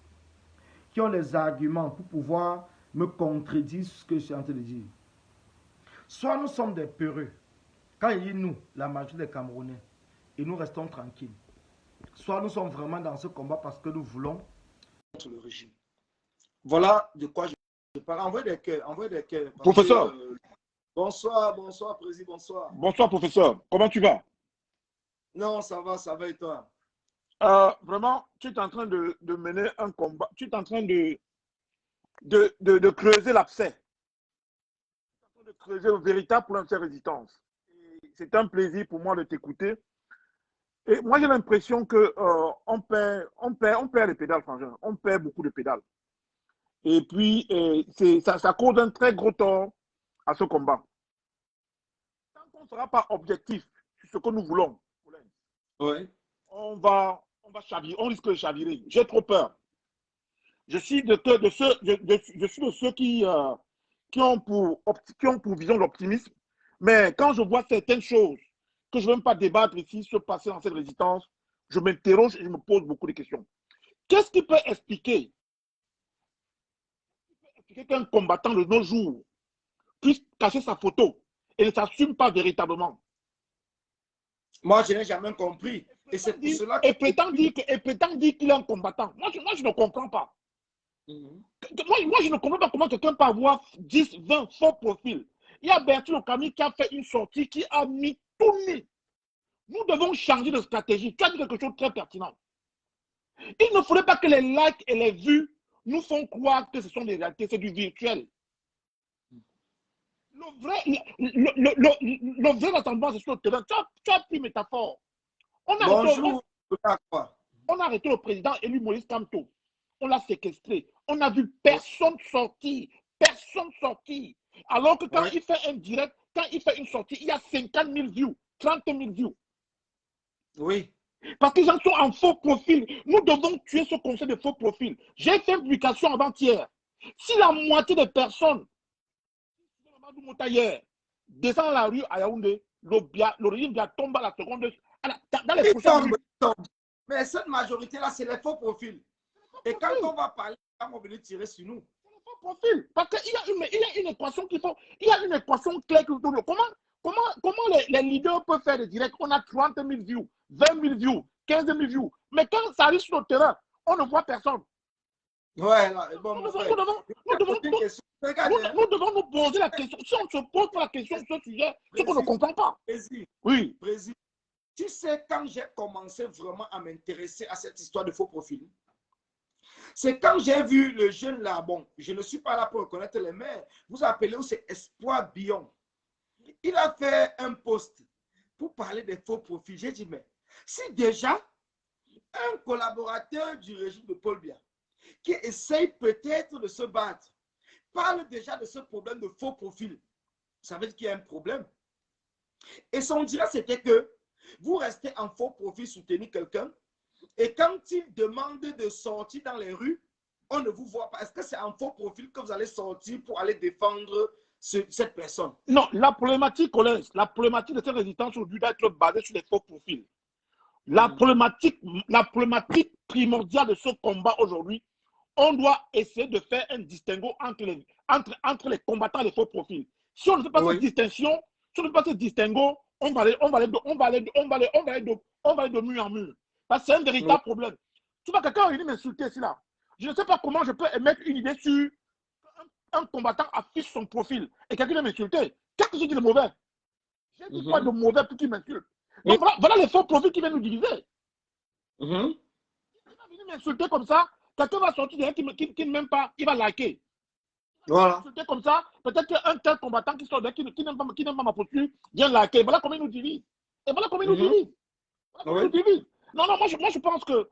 qui ont les arguments pour pouvoir me contredire ce que je suis en train de dire. Soit nous sommes des peureux, quand il dit nous, la majorité des Camerounais, et nous restons tranquilles. Soit nous sommes vraiment dans ce combat parce que nous voulons contre le régime. Voilà de quoi je parle. Envoyez des cœurs, envoyez des cœurs. Professeur. Bonsoir, président, bonsoir. Bonsoir, professeur. Comment tu vas? Non, ça va et toi? Vraiment, tu es en train de mener un combat. Tu es en train de creuser l'abcès. Tu es en train de creuser le véritable problème de cette résistance. C'est un plaisir pour moi de t'écouter. Et moi, j'ai l'impression que on perd les pédales, frangin. On perd beaucoup de pédales. Et puis, ça cause un très gros tort à ce combat. Tant qu'on ne sera pas objectif sur ce que nous voulons, Oui. on va chavirer, on risque de chavirer. J'ai trop peur. Je suis de ceux qui ont pour vision l'optimisme. Mais quand je vois certaines choses que je ne veux même pas débattre ici, se passer dans cette résistance, je m'interroge et je me pose beaucoup de questions. Qu'est-ce qui peut expliquer qu'un combattant de nos jours puisse cacher sa photo et ne s'assume pas véritablement? Moi, je n'ai jamais compris. Et c'est pour cela que... Et prétend dire qu'il est un combattant. Moi, je ne comprends pas. Moi, je ne comprends pas comment quelqu'un peut avoir 10, 20 faux profils. Il y a Bertil Okami qui a fait une sortie qui a mis tout nu. Nous devons changer de stratégie. Tu as dit quelque chose de très pertinent. Il ne faudrait pas que les likes et les vues nous font croire que ce sont des réalités, c'est du virtuel. Le vrai rassemblement, c'est sur le terrain. Tu as pris métaphore. On a arrêté le président élu Maurice Kamto. On l'a séquestré. On n'a vu personne sortir. Personne sortir. Alors que quand il fait un direct, quand il fait une sortie, il y a 50 000 views, 30 000 views. Oui. Parce que les gens sont en faux profil. Nous devons tuer ce concept de faux profil. J'ai fait une publication avant-hier. Si la moitié des personnes descend dans la rue à Yaoundé, le régime vient tomber à la seconde. Dans les prochaines tombe. Mais cette majorité-là, c'est les faux profils. Et quand on va parler, on va venir tirer sur nous. Profil. Parce qu'il y a une équation qu'il faut. Il y a une équation claire. Comment les leaders peuvent faire des directs? On a 30 000 views, 20 000 views, 15 000 views. Mais quand ça arrive sur le terrain, on ne voit personne. Ouais, là, bon, nous devons nous poser la question. Si on ne se pose pas la question sur ce sujet, c'est qu'on ne comprend pas. Oui. Président, tu sais, quand j'ai commencé vraiment à m'intéresser à cette histoire de faux profil, c'est quand j'ai vu le jeune là, bon, je ne suis pas là pour reconnaître les maires, vous appelez où c'est Espoir Billon. Il a fait un post pour parler des faux profils. J'ai dit, mais si déjà un collaborateur du régime de Paul Biya qui essaye peut-être de se battre parle déjà de ce problème de faux profil, ça veut dire qu'il y a un problème. Et son direct, c'était que vous restez en faux profil, soutenir quelqu'un, et quand il demande de sortir dans les rues, on ne vous voit pas. Est-ce que c'est en faux profil que vous allez sortir pour aller défendre cette personne? Non, la problématique de cette résistance aujourd'hui doit être basée sur les faux profils. La problématique primordiale de ce combat aujourd'hui, on doit essayer de faire un distinguo entre les combattants et les faux profils. Si on ne fait pas cette distinction, si on ne fait pas ce distinguo, on va aller de mur en mur. Parce que c'est un véritable problème. Tu vois, quelqu'un a venu m'insulter ici là. Je ne sais pas comment je peux émettre une idée sur un combattant affiche son profil et quelqu'un vient m'insulter. Qu'est-ce que j'ai dit de mauvais? J'ai dit quoi de mauvais pour qu'il m'insulte? Donc voilà les faux profils qui viennent nous diviser. Il va venir m'insulter comme ça. Quelqu'un va sortir qui ne m'aime pas, il va liker. Voilà. Comme ça, peut-être qu'un tel combattant qui sort qui n'aime pas ma posture vient liker. Voilà comment il nous divise. Et voilà comment il nous divise. Non, moi je pense que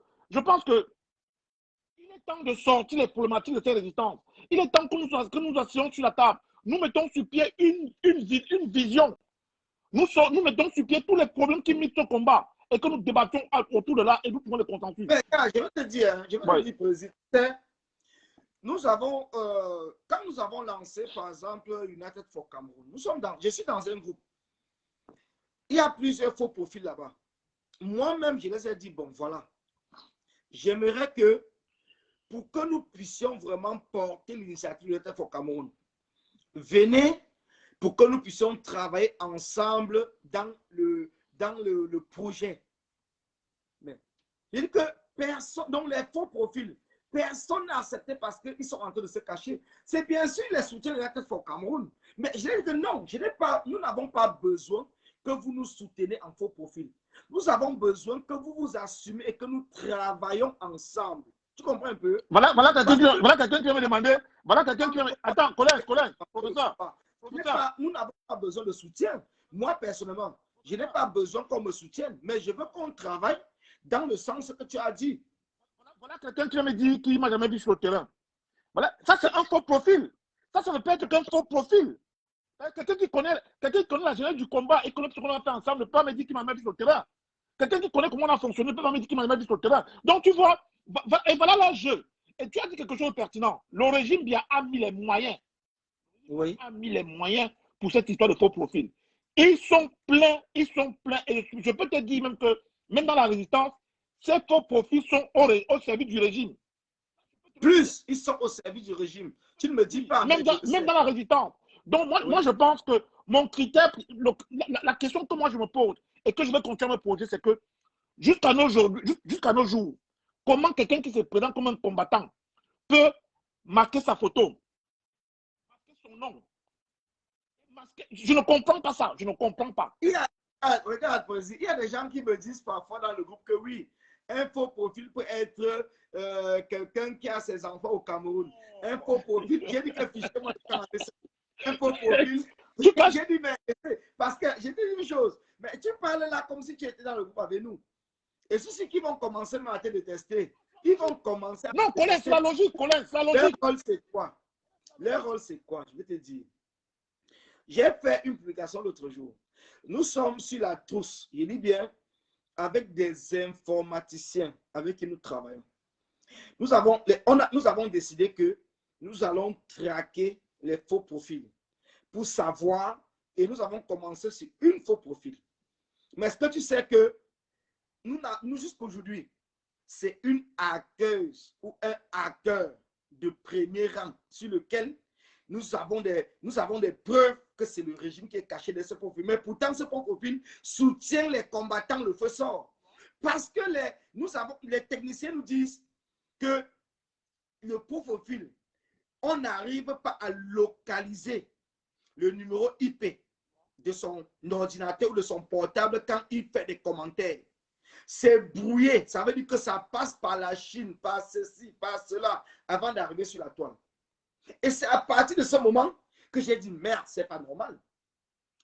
il est temps de sortir les problématiques de ces résistances. Il est temps que nous assions sur la table. Nous mettons sur pied une vision. Nous mettons sur pied tous les problèmes qui mettent ce combat et que nous débattons autour de là et nous trouvons le consensus. Mais je vais te dire, président, quand nous avons lancé, par exemple, United for Cameroun, je suis dans un groupe. Il y a plusieurs faux profils là-bas. Moi-même, je les ai dit, bon, voilà. J'aimerais que, pour que nous puissions vraiment porter l'initiative United for Cameroun, venez pour que nous puissions travailler ensemble dans le projet. Mais il dit que personne, donc les faux profils, personne n'a accepté parce qu'ils sont en train de se cacher. C'est bien sûr les soutiens de United for Cameroun. Mais je dis que non, nous n'avons pas besoin que vous nous souteniez en faux profil. Nous avons besoin que vous vous assumez et que nous travaillons ensemble. Tu comprends un peu? Voilà quelqu'un qui vient me demander. Voilà quelqu'un qui vient me... Attends, Colin, professeur. Nous n'avons pas besoin de soutien. Moi, personnellement, Je n'ai pas besoin qu'on me soutienne, mais je veux qu'on travaille dans le sens que tu as dit. Voilà quelqu'un qui me dit qu'il ne m'a jamais vu sur le terrain. Voilà, ça c'est un faux profil. Ça ne peut être qu'un faux profil. Quelqu'un qui connaît la genèse du combat et connaît ce qu'on a fait ensemble ne peut pas me dire qu'il m'a jamais vu sur le terrain. Quelqu'un qui connaît comment on a fonctionné ne peut pas me dire qu'il m'a jamais vu sur le terrain. Donc tu vois, et voilà l'enjeu. Et tu as dit quelque chose de pertinent. Le régime bien a mis les moyens. Oui. A mis les moyens pour cette histoire de faux profil. Ils sont pleins. Et je peux te dire même que, même dans la résistance, ces faux profils sont au service du régime. Plus, ils sont au service du régime. Tu ne me dis pas. Même dans la résistance. Donc, moi, je pense que mon critère, la question que moi je me pose et que je vais continuer à me poser, c'est que jusqu'à nos jours, comment quelqu'un qui se présente comme un combattant peut marquer sa photo, marquer son nom. Je ne comprends pas ça. Je ne comprends pas. Regarde, il y a des gens qui me disent parfois dans le groupe que oui, un faux profil peut être quelqu'un qui a ses enfants au Cameroun. Un faux profil, j'ai dit que fichier, moi, un faux profil. J'ai dit, mais parce que j'ai dit une chose, mais tu parles là comme si tu étais dans le groupe avec nous. Et ceux qui vont commencer à te détester, ils vont commencer à. Non, Colin, c'est la logique, Colin, c'est la logique. Leur rôle, c'est quoi? Leur rôle, c'est quoi? Je vais te dire. J'ai fait une publication l'autre jour. Nous sommes sur la trousse, je dis bien, avec des informaticiens avec qui nous travaillons. Nous avons décidé que nous allons traquer les faux profils pour savoir, et nous avons commencé sur une faux profil. Mais est-ce que tu sais que nous jusqu'aujourd'hui, c'est une hackeuse ou un hacker de premier rang sur lequel nous avons des preuves que c'est le régime qui est caché de ce profil. Mais pourtant, ce profil soutient les combattants le feu sort. Parce que les techniciens nous disent que le profil, on n'arrive pas à localiser le numéro IP de son ordinateur ou de son portable quand il fait des commentaires. C'est brouillé. Ça veut dire que ça passe par la Chine, par ceci, par cela, avant d'arriver sur la toile. Et c'est à partir de ce moment que j'ai dit, merde, c'est pas normal.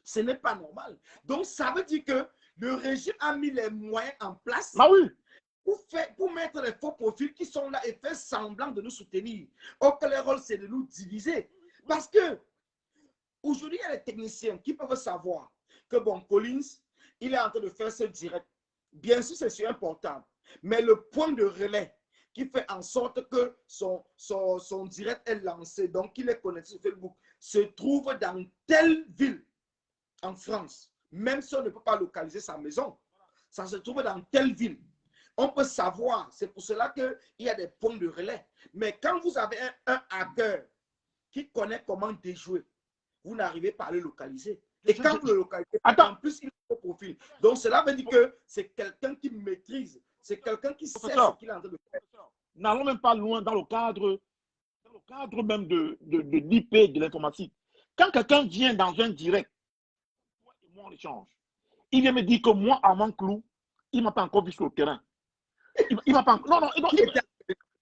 Ce n'est pas normal. Donc, ça veut dire que le régime a mis les moyens en place pour mettre les faux profils qui sont là et faire semblant de nous soutenir. Or, que leur rôle, c'est de nous diviser. Parce que, aujourd'hui, il y a des techniciens qui peuvent savoir que, bon, Collins, il est en train de faire ce direct. Bien sûr, c'est sur un portable. Mais le point de relais qui fait en sorte que son direct est lancé, donc il est connecté sur Facebook, se trouve dans telle ville en France. Même si on ne peut pas localiser sa maison, ça se trouve dans telle ville. On peut savoir, c'est pour cela qu'il y a des points de relais. Mais quand vous avez un hacker qui connaît comment déjouer, vous n'arrivez pas à le localiser. Et quand vous le localisez, en plus, il a un profil. Donc, cela veut dire que c'est quelqu'un qui maîtrise, c'est quelqu'un qui sait ce qu'il est en train de faire. N'allons même pas loin dans le cadre même de l'IP, de l'informatique. Quand quelqu'un vient dans un direct, moi on échange, il vient me dire que moi, à mon clou, il ne m'a pas encore vu sur le terrain. Il m'a pas encore.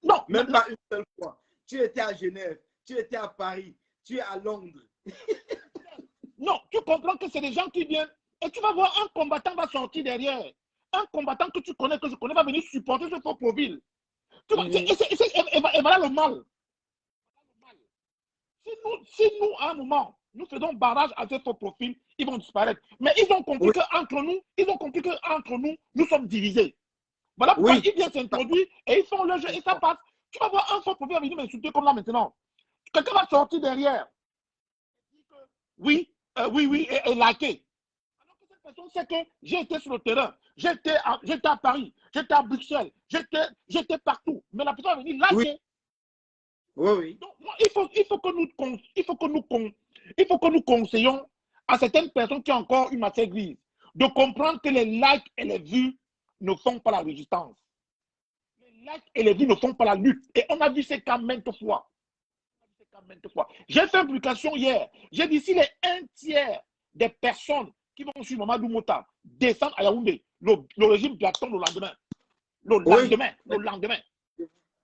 Non, même pas une seule fois. Tu étais à Genève, tu étais à Paris, tu es à Londres. Non, tu comprends que c'est des gens qui viennent et tu vas voir un combattant va sortir derrière. Un combattant que tu connais, que je connais, va venir supporter ce faux profil. Et voilà le mal. Si nous, à un moment, nous faisons barrage à ces faux profils, ils vont disparaître. Mais ils ont compris qu'entre nous, nous sommes divisés. Voilà pourquoi ils viennent s'introduire et ils font le jeu et ça passe. Tu vas voir un faux profil venir m'insulter comme là maintenant. Quelqu'un va sortir derrière. Oui, et liker. Alors que cette personne sait que j'ai été sur le terrain, j'étais à Paris, j'étais à Bruxelles, j'étais partout. Mais la personne va venir liker. Oui. Donc, moi, il faut que nous conseillons à certaines personnes qui ont encore une matière grise de comprendre que les likes et les vues ne font pas la résistance. Les likes et les vues ne font pas la lutte. Et on a vu ces cas maintes fois. J'ai fait une publication hier. J'ai dit si les 1/3 des personnes qui vont suivre Mamadou Mota descendent à Yaoundé, le régime doit tomber le lendemain.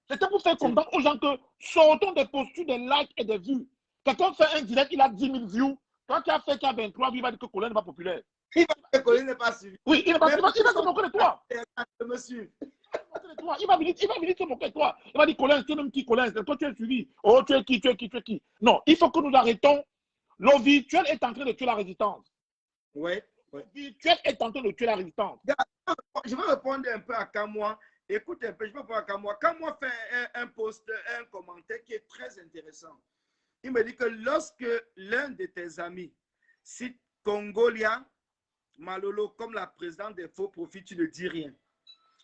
C'était pour faire comprendre aux gens que sortons des postures, des likes et des vues. Quelqu'un fait un direct, il a 10 000 views. Toi qui as fait 23 vues, il va dire que Colin n'est pas populaire. Il va te coller, il n'est pas suivi. Oui, il va se moquer de toi. Je me suis. Il va venir se moquer de toi. Il va dire, Colin, tu es même qui, Colin? Toi, tu es suivi. Oh, tu es qui, tu es qui, tu es qui? Non, il faut que nous arrêtons. L'eau virtuelle est en train de tuer la résistance. Oui. L'eau virtuelle est en train de tuer la résistance. Je vais répondre un peu à Kamwa. Écoute un peu, je vais répondre à Kamwa. Kamwa fait un post, un commentaire qui est très intéressant. Il me dit que lorsque l'un de tes amis cite Congolia Malolo comme la présidente des faux profits, tu ne dis rien.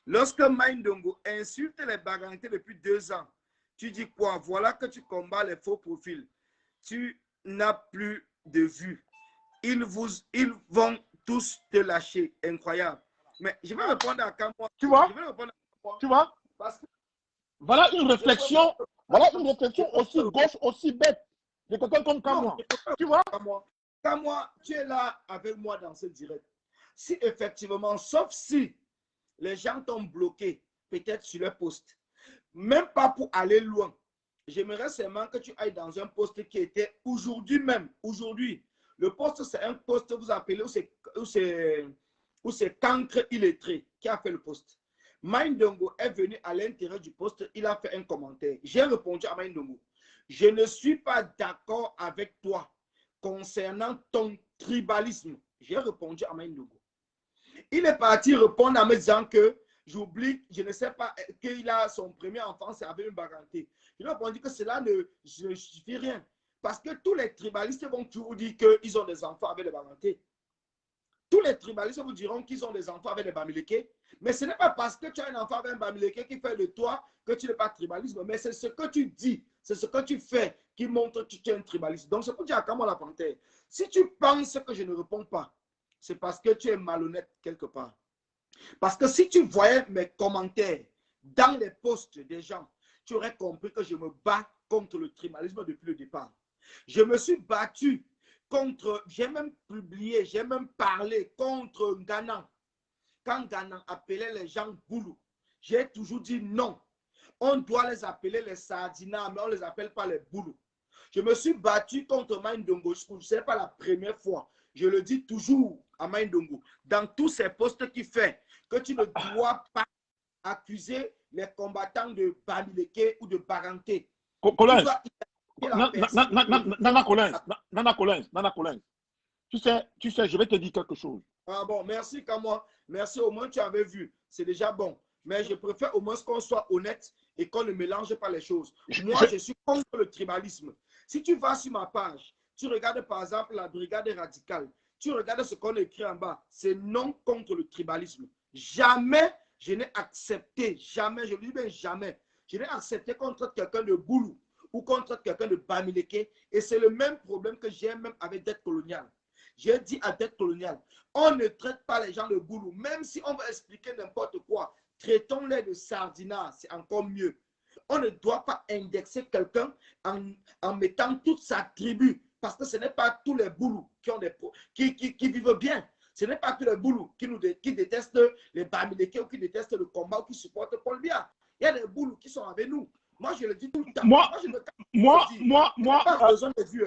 Lorsque Maïndongo insulte les Bagantés depuis 2 ans, tu dis quoi? Voilà que tu combats les faux profils. Tu n'as plus de vue. Ils vont tous te lâcher. Incroyable. Mais je vais répondre à Kamwa. Tu vois? Je vais répondre à Kamwa. Tu vois? Parce que voilà une réflexion aussi gauche, aussi bête de quelqu'un comme Kamwa. Tu vois? Kamwa, tu es là avec moi dans ce direct. Si effectivement, sauf si les gens t'ont bloqué, peut-être sur le poste, même pas pour aller loin, j'aimerais seulement que tu ailles dans un poste qui était aujourd'hui même. Aujourd'hui, le poste, c'est un poste, vous appelez, où c'est Cancre illettré qui a fait le poste. Maïndongo est venu à l'intérieur du poste, il a fait un commentaire. J'ai répondu à Maïndongo. Je ne suis pas d'accord avec toi concernant ton tribalisme. J'ai répondu à Maïndongo. Il est parti répondre en me disant que j'oublie, je ne sais pas, qu'il a son premier enfant, c'est avec une Baganté. Il a répondu que cela ne suffit rien. Parce que tous les tribalistes vont toujours dire qu'ils ont des enfants avec les Baganté. Tous les tribalistes vous diront qu'ils ont des enfants avec les Bamileke. Mais ce n'est pas parce que tu as un enfant avec un Bamileke qui fait de toi que tu n'es pas tribalisme. Mais c'est ce que tu dis, c'est ce que tu fais qui montre que tu es un tribaliste. Donc, c'est pour dire à Kamwa la Panthère, si tu penses que je ne réponds pas, c'est parce que tu es malhonnête quelque part. Parce que si tu voyais mes commentaires dans les posts des gens, tu aurais compris que je me bats contre le tribalisme depuis le départ. Je me suis battu contre, j'ai même publié, j'ai même parlé contre Ghana. Quand Ghana appelait les gens Boulou, j'ai toujours dit non. On doit les appeler les Sardinats, mais on ne les appelle pas les Boulou. Je me suis battu contre Maïndongo, ce n'est pas la première fois. Je le dis toujours à Maïndongo, dans tous ces postes qu'il fait, que tu ne dois pas accuser les combattants de Bamileke ou de Baranté. Colin, Nana Colin, tu sais, je vais te dire quelque chose. Ah bon, merci Kamwa. Merci, au moins tu avais vu. C'est déjà bon. Mais je préfère au moins qu'on soit honnête et qu'on ne mélange pas les choses. Moi, je suis contre le tribalisme. Si tu vas sur ma page, tu regardes par exemple la brigade radicale, tu regardes ce qu'on écrit en bas, c'est non contre le tribalisme. Jamais je n'ai accepté, jamais, je lui dis jamais, je n'ai accepté contre quelqu'un de Boulou ou contre quelqu'un de Bamileke. Et c'est le même problème que j'ai même avec dette coloniale. J'ai dit à dette coloniale, on ne traite pas les gens de Boulou, même si on va expliquer n'importe quoi. Traitons-les de sardinats, c'est encore mieux. On ne doit pas indexer quelqu'un en mettant toute sa tribu, parce que ce n'est pas tous les Boulous qui vivent bien. Ce n'est pas tous les Boulous qui détestent les Bamileke ou qui détestent le combat ou qui supportent Paul Biya. Il y a des Boulous qui sont avec nous. Moi, je le dis tout le temps. Je n'ai pas besoin de vues.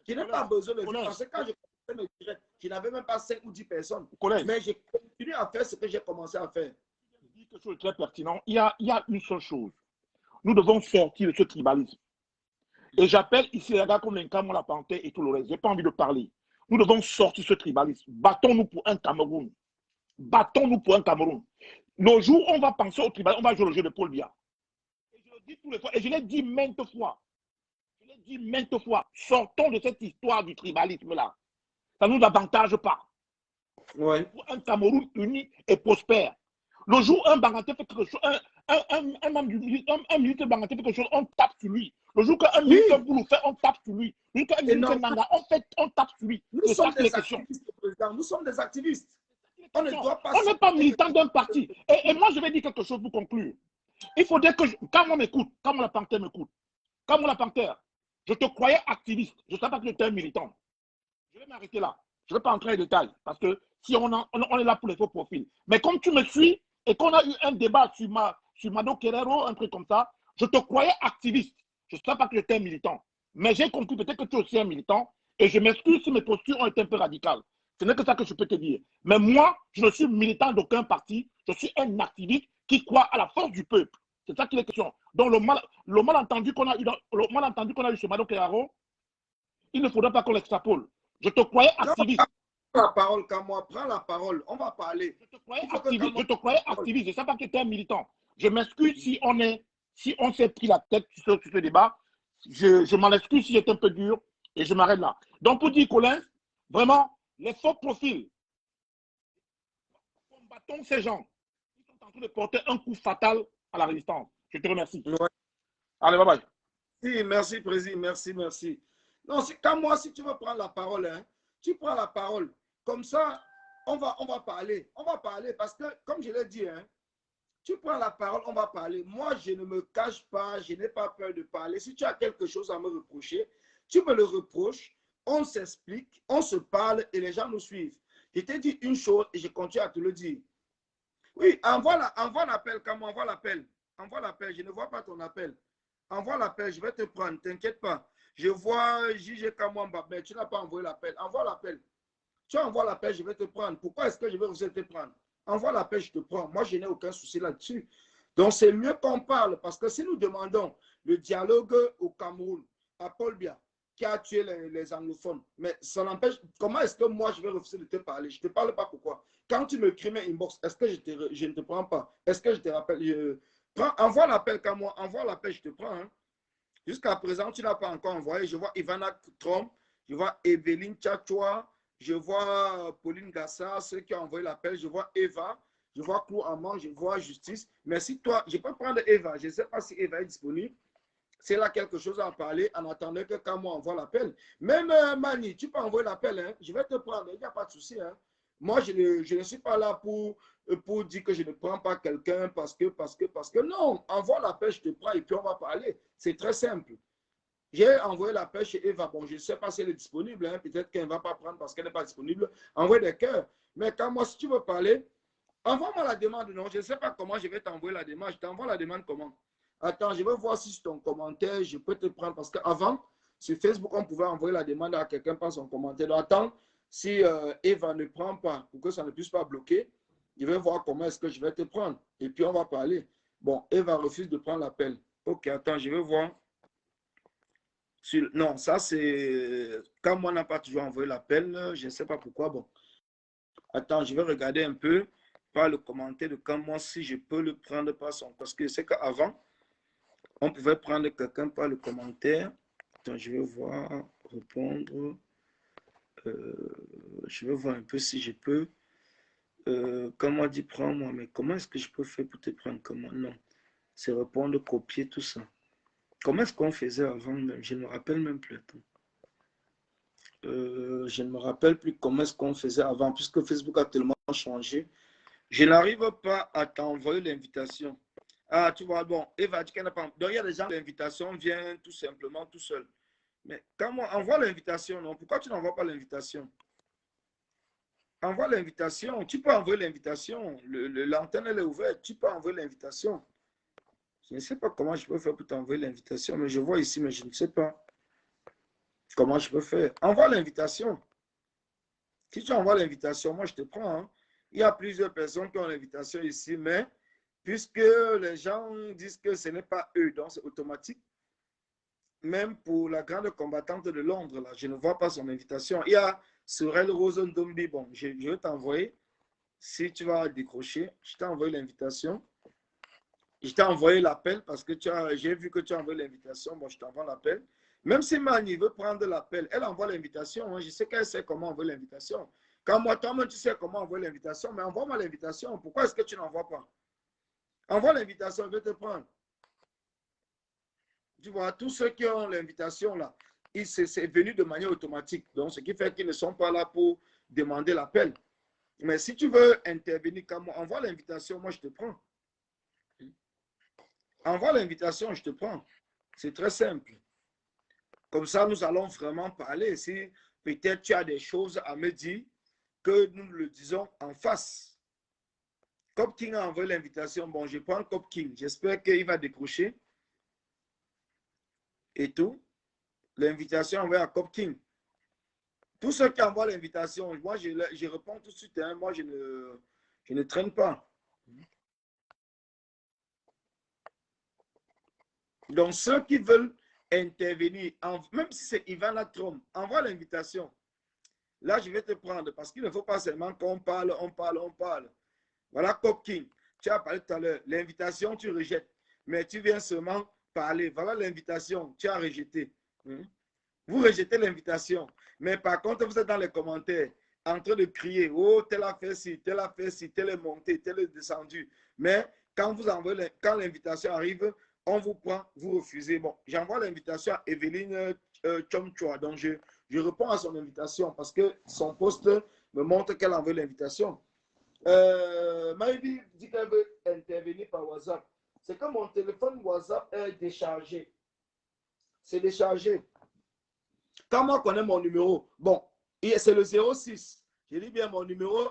Je n'ai pas besoin de vues. Parce que quand je me dirais, je n'avais même pas 5 ou 10 personnes. Mais j'ai continué à faire ce que j'ai commencé à faire. Je dis quelque chose de très pertinent. Il y a une seule chose. Nous devons sortir de ce tribalisme. Et j'appelle ici les gars comme Kamwa la Panthère et tout le reste. Je n'ai pas envie de parler. Nous devons sortir de ce tribalisme. Battons-nous pour un Cameroun. Battons-nous pour un Cameroun. Nos jours, on va penser au tribalisme, on va jouer le jeu de Paul Biya. Et je le dis tous les fois, et je l'ai dit maintes fois. Sortons de cette histoire du tribalisme-là. Ça ne nous avantage pas. Ouais. Pour un Cameroun uni et prospère. Le jour où un Baganté fait quelque chose, un militaire Baganté fait quelque chose, on tape sur lui. Le jour qu'un militaire Boulou fait, on tape sur lui. Le jour qu'un militaire Nanga, on tape sur lui. Nous sommes des activistes, président. Nous sommes des activistes. On ne doit pas. On n'est pas militant d'un parti. Et moi, je vais dire quelque chose pour conclure. Il faudrait que, quand on m'écoute, quand la Panthère m'écoute, quand la Panthère, je te croyais activiste. Je ne savais pas que tu étais un militant. Je vais m'arrêter là. Je ne vais pas entrer en détail parce que si on est là pour les faux profils. Mais comme tu me suis et qu'on a eu un débat sur Mado Kerero, un truc comme ça, je te croyais activiste. Je ne savais pas que tu étais un militant. Mais j'ai compris peut-être que tu es aussi un militant et je m'excuse si mes postures ont été un peu radicales. Ce n'est que ça que je peux te dire. Mais moi, je ne suis militant d'aucun parti. Je suis un activiste qui croit à la force du peuple. C'est ça qui est question. Donc, le malentendu qu'on a eu chez Mado Keyaro, il ne faudrait pas qu'on l'extrapole. Je te croyais Non, activiste. prends la parole, Kamwa, prends la parole. On va parler. Je te croyais activiste. Je ne sais pas que tu es un militant. Je m'excuse si on s'est pris la tête sur ce débat. Je m'en excuse si j'étais un peu dur et je m'arrête là. Donc, pour dire, Colin, vraiment, les faux profils, combattons ces gens qui sont en train de porter un coup fatal à la résistance. Je te remercie. Ouais. Allez, bye bye. Si, merci, Président. Merci, merci. Non, Kamwa, si tu veux prendre la parole, hein, tu prends la parole. Comme ça, on va parler. On va parler parce que, comme je l'ai dit, hein, tu prends la parole, on va parler. Moi, je ne me cache pas, je n'ai pas peur de parler. Si tu as quelque chose à me reprocher, tu me le reproches, on s'explique, on se parle et les gens nous suivent. Je t'ai dit une chose et je continue à te le dire. Oui, envoie l'appel, Kamwa, envoie l'appel. Envoie l'appel, je ne vois pas ton appel. Envoie l'appel, je vais te prendre, t'inquiète pas. Je vois JG Kamwamba, mais tu n'as pas envoyé l'appel. Envoie l'appel. Tu envoies l'appel, je vais te prendre. Pourquoi est-ce que je vais aussi te prendre? Envoie l'appel, je te prends. Moi, je n'ai aucun souci là-dessus. Donc, c'est mieux qu'on parle parce que si nous demandons le dialogue au Cameroun, à Paul Biya, qui a tué les anglophones, mais ça n'empêche, comment est-ce que moi, je vais refuser de te parler? Je ne te parle pas pourquoi. Quand tu me crées mes inbox, est-ce que je ne te prends pas? Est-ce que je te rappelle? Envoie l'appel quand moi, envoie l'appel, je te prends. Hein. Jusqu'à présent, tu n'as pas encore envoyé. Je vois Ivana Trump, je vois Evelyne Tchatchoua, je vois Pauline Gassa, ceux qui ont envoyé l'appel, je vois Eva, je vois Clou Amand, je vois Justice. Mais si toi, je peux prendre Eva, je ne sais pas si Eva est disponible. C'est là quelque chose à parler en attendant que quand moi envoie l'appel. Même Mani, tu peux envoyer l'appel, hein? Je vais te prendre, il n'y a pas de souci. Hein? Moi, je ne suis pas là pour dire que je ne prends pas quelqu'un parce que non, envoie l'appel, je te prends et puis on va parler. C'est très simple. J'ai envoyé l'appel chez Eva. Bon, je ne sais pas si elle est disponible. Hein. Peut-être qu'elle ne va pas prendre parce qu'elle n'est pas disponible. Envoie des cœurs. Mais quand moi, si tu veux parler, envoie-moi la demande. Non, je ne sais pas comment je vais t'envoyer la demande. Je t'envoie la demande comment? Attends, je vais voir si sur ton commentaire, je peux te prendre. Parce qu'avant, sur Facebook, on pouvait envoyer la demande à quelqu'un par son commentaire. Donc, attends, si Eva ne prend pas, pour que ça ne puisse pas bloquer, je vais voir comment est-ce que je vais te prendre. Et puis, on va parler. Bon, Eva refuse de prendre l'appel. Ok, attends, je vais voir. Non, ça c'est... Quand moi, on n'a pas toujours envoyé l'appel, je ne sais pas pourquoi. Bon, attends, je vais regarder un peu par le commentaire de quand moi, si je peux le prendre par son... Parce que c'est qu'avant, on pouvait prendre quelqu'un par le commentaire. Attends, je vais voir, répondre. Je vais voir un peu si je peux. Quand moi dit prends-moi, mais comment est-ce que je peux faire pour te prendre? Comment? Non, c'est répondre, copier, tout ça. Comment est-ce qu'on faisait avant même? Je ne me rappelle même plus. Attends. Je ne me rappelle plus comment est-ce qu'on faisait avant, puisque Facebook a tellement changé. Je n'arrive pas à t'envoyer l'invitation. Ah, tu vois, bon, Eva dit qu'elle n'a pas... Donc, il y a des gens, l'invitation vient tout simplement tout seul. Mais quand on envoie l'invitation, non? Pourquoi tu n'envoies pas l'invitation? Envoie l'invitation. Tu peux envoyer l'invitation. L'antenne, elle est ouverte. Tu peux envoyer l'invitation. Je ne sais pas comment je peux faire pour t'envoyer l'invitation, mais je vois ici, mais je ne sais pas comment je peux faire. Envoie l'invitation. Si tu envoies l'invitation, moi, je te prends. Hein. Il y a plusieurs personnes qui ont l'invitation ici, mais puisque les gens disent que ce n'est pas eux, donc c'est automatique. Même pour la grande combattante de Londres, là, je ne vois pas son invitation. Il y a Sorel Rosendombi. Bon, je vais t'envoyer. Si tu vas décrocher, je t'ai envoyé l'invitation. Je t'ai envoyé l'appel parce que j'ai vu que tu as envoyé l'invitation. Bon, je t'envoie l'appel. Même si Mani veut prendre l'appel, elle envoie l'invitation. Hein. Je sais qu'elle sait comment envoyer l'invitation. Quand moi, toi-même, tu sais comment envoyer l'invitation, mais envoie-moi l'invitation. Pourquoi est-ce que tu n'envoies pas? Envoie l'invitation, je vais te prendre. Tu vois, tous ceux qui ont l'invitation, là, c'est venu de manière automatique. Donc, ce qui fait qu'ils ne sont pas là pour demander l'appel. Mais si tu veux intervenir comme moi, envoie l'invitation, moi, je te prends. Envoie l'invitation, je te prends. C'est très simple. Comme ça, nous allons vraiment parler. Si peut-être tu as des choses à me dire, que nous le disons en face. Cop King a envoyé l'invitation. Bon, je prends Cop King. J'espère qu'il va décrocher. Et tout. L'invitation envoyée à Cop King. Tous ceux qui envoient l'invitation, moi, je réponds tout de suite. Hein. Moi, je ne traîne pas. Donc, ceux qui veulent intervenir, même si c'est Ivan Latrom, envoie l'invitation. Là, je vais te prendre parce qu'il ne faut pas seulement qu'on parle, on parle, on parle. Voilà, Copkin, tu as parlé tout à l'heure. L'invitation, tu rejettes. Mais tu viens seulement parler. Voilà l'invitation, tu as rejeté. Vous rejetez l'invitation. Mais par contre, vous êtes dans les commentaires en train de crier, oh, tel a fait ci, tel a fait ci, tel est monté, tel est descendu. Mais quand vous envoyez, quand l'invitation arrive, on vous prend, vous refusez. Bon, j'envoie l'invitation à Evelyne Chomchua. Donc, je réponds à son invitation parce que son poste me montre qu'elle envoie l'invitation. Maïbi dit qu'elle veut intervenir par WhatsApp. C'est que mon téléphone WhatsApp est déchargé. C'est déchargé. Quand moi, je connais mon numéro, bon, c'est le 06. Je dis bien mon numéro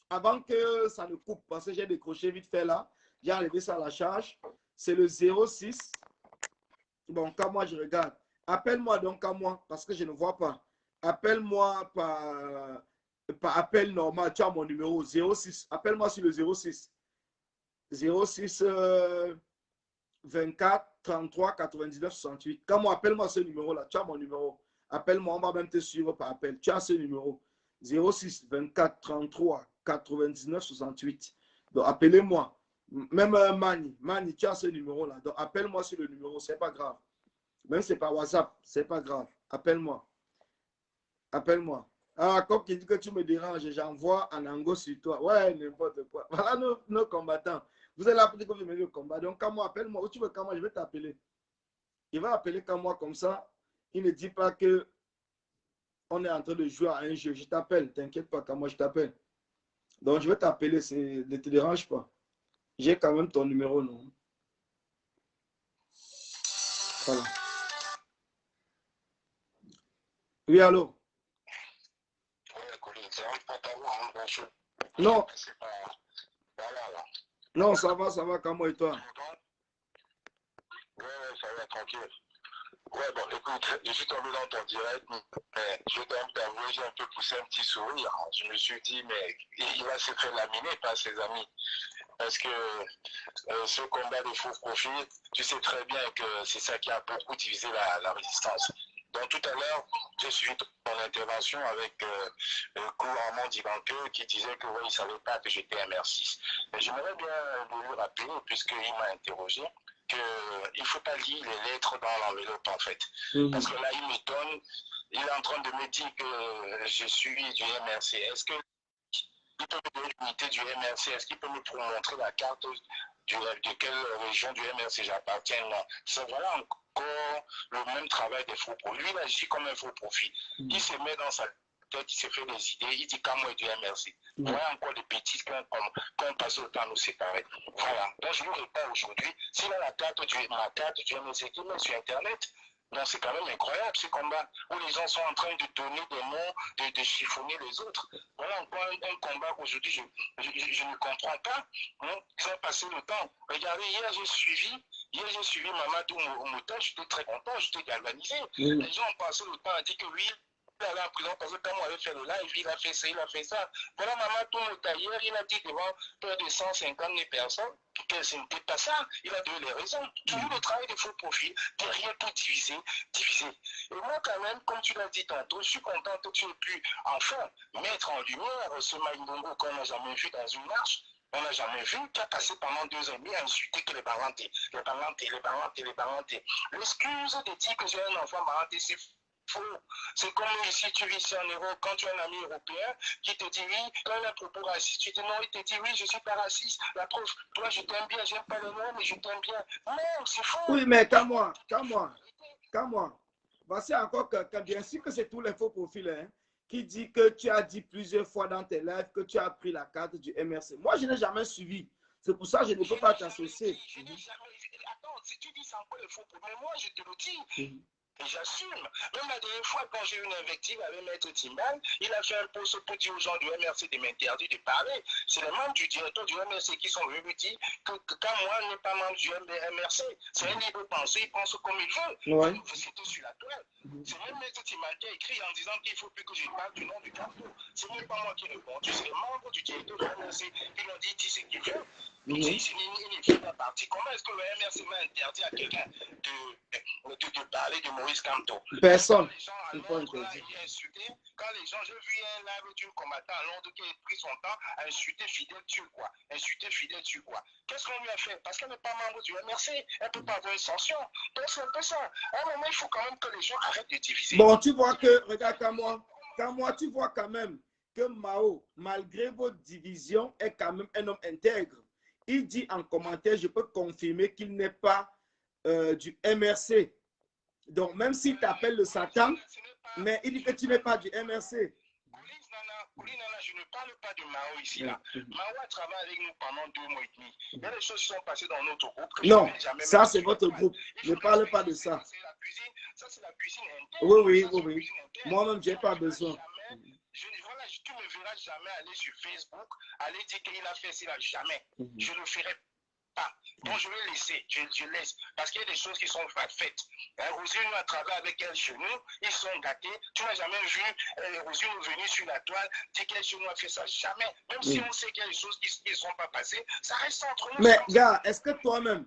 avant que ça ne coupe parce que j'ai décroché vite fait là. J'ai enlevé ça à la charge. C'est le 06. Bon, quand moi, je regarde. Appelle-moi donc à moi parce que je ne vois pas. Appelle-moi par appel normal. Tu as mon numéro 06. Appelle-moi sur le 06. 06 24 33 99 68. Quand moi, appelle-moi ce numéro-là. Tu as mon numéro. Appelle-moi, on va même te suivre par appel. Tu as ce numéro. 06 24 33 99 68. Donc, appelez-moi. Même Mani, tu as ce numéro-là. Donc, appelle-moi sur le numéro. C'est pas grave. Même si c'est par WhatsApp, c'est pas grave. Appelle-moi. Appelle-moi. Ah, comme qui dit que tu me déranges, j'envoie un ango sur toi. Ouais, n'importe quoi. Voilà nos combattants. Vous allez appeler comme je me dis au combat. Donc, quand moi, appelle-moi. Où tu veux quand moi, je vais t'appeler. Il va appeler quand moi comme ça. Il ne dit pas que on est en train de jouer à un jeu. Je t'appelle. T'inquiète pas, quand moi, je t'appelle. Donc, je vais t'appeler. Ne te dérange pas. J'ai quand même ton numéro, non? Voilà. Oui, allô? Non. Non, ça va, comment et toi? Ouais, ça va, tranquille. Ouais, bon, écoute, je suis tombé dans ton direct, mais je dois t'avouer, j'ai un peu poussé un petit sourire. Je me suis dit, mais il va se faire laminer par ses amis. Parce que ce combat de faux profils, tu sais très bien que c'est ça qui a beaucoup divisé la résistance. Donc tout à l'heure, j'ai suivi ton intervention avec le Armand Dibanqueux qui disait que ouais, il ne savait pas que j'étais MR6. Mais j'aimerais bien lui rappeler, puisqu'il m'a interrogé, qu'il ne faut pas lire les lettres dans l'enveloppe en fait. Parce que là, il m'étonne, il est en train de me dire que je suis du MRC. Est-ce qu'il peut me donner l'unité du MRC? Est-ce qu'il peut me montrer la carte de quelle région du MRC j'appartiens? C'est voilà encore le même travail des faux profils. Lui, il agit comme un faux profil. Il se met dans sa tête, il se fait des idées, il dit qu'à moi du MRC. Voilà encore des bêtises qu'on passe le temps à nous séparer. Voilà. Donc je ne lui réponds aujourd'hui. S'il a ma carte du MRC qui met sur Internet, donc c'est quand même incroyable ce combat où les gens sont en train de donner des noms, de chiffonner les autres. Voilà encore un combat qu'aujourd'hui je ne comprends pas. Ils ont passé le temps. Regardez, hier j'ai suivi Mamadou Mouta, j'étais très content, j'étais galvanisé. Les gens ont passé le temps à dire que oui, il allait en prison parce que quand on avait fait le live, il a fait ça, il a fait ça. Voilà, Mamadou Mouta, hier, il a dit devant près de 150 000 personnes que ce n'était pas ça. Il a donné les raisons. Toujours le travail de faux profil, derrière pour diviser. Et moi, quand même, comme tu l'as dit tantôt, je suis content que tu aies pu enfin mettre en lumière ce Maïndongo qu'on n'a jamais vu dans une marche. On n'a jamais vu, qui a passé pendant 2 ans et demi à insulter que les parentés. L'excuse de dire que j'ai un enfant parenté, c'est faux. C'est comme ici, tu vis ici en Europe, quand tu as un ami européen qui te dit oui, quand il a un propos raciste, tu te dis non, il te dit oui, je ne suis pas raciste. La preuve, toi, je t'aime bien, j'aime pas les noms, mais je t'aime bien. Non, c'est faux. Oui, mais quand moi. Voici encore quelqu'un, bien sûr que c'est tous les faux profils, hein, qui dit que tu as dit plusieurs fois dans tes lives que tu as pris la carte du MRC. Moi, je n'ai jamais suivi. C'est pour ça que je ne peux pas t'associer. Attends, si tu dis c'est encore les faux profils, mais moi, je te le dis. Et j'assume. Même la dernière fois, quand j'ai eu une invective avec Maître Timbal, il a fait un post pour dire aux gens du MRC de m'interdire de parler. C'est les membres du directeur du MRC qui sont venus dire que quand moi n'est pas membre du MRC, c'est un libre pensée, il pense comme il veut. Ouais. C'était sur la toile. C'est même Maître Timbal qui a écrit en disant qu'il ne faut plus que je parle du nom du Carrefour. C'est même pas moi qui réponds. C'est les membres du directeur du MRC qui l'ont dit, dis ce qu'il veut. Donc, c'est une fait la partie. Comment est-ce que le MRC va interdire à quelqu'un de parler de Maurice Kamto? Personne. Les gens à Londres, là, il a insulté. Quand les gens, j'ai vu un live d'un combattant à Londres qui a pris son temps à insulter Fidel Turquois. Insulter Fidel Turquois. Qu'est-ce qu'on lui a fait? Parce qu'elle n'est pas membre du MRC. Elle ne peut pas avoir une sanction. Donc, c'est un peu ça. À un moment, il faut quand même que les gens arrêtent de diviser. Bon, tu vois que, regarde quand moi, tu vois quand même que Mao, malgré vos divisions, est quand même un homme intègre. Il dit en commentaire, je peux confirmer qu'il n'est pas du MRC. Donc, même s'il t'appelle le Satan, mais il dit que tu n'es pas du MRC. Nana, je ne parle pas de Mao ici. Là. Mao a travaillé avec nous pendant 2 mois et demi. Il y a des choses qui sont passées dans notre groupe. Non, ça c'est votre groupe. Ne parle pas de ça. Ça, c'est la cuisine interne. Oui. Moi-même, je n'ai pas besoin. Voilà, tu ne me verras jamais aller sur Facebook, aller dire qu'il a fait cela. Jamais. Je ne le ferai pas. Donc, je vais laisser. Je laisse. Parce qu'il y a des choses qui sont faites. Rosine a travaillé avec elle chez nous. Ils sont gâtés. Tu n'as jamais vu Rosine venir sur la toile dire qu'elle chez nous a fait ça. Jamais. Même si on sait qu'il y a des choses qui ne sont pas passées, ça reste entre nous. Mais, gars, est-ce que toi-même,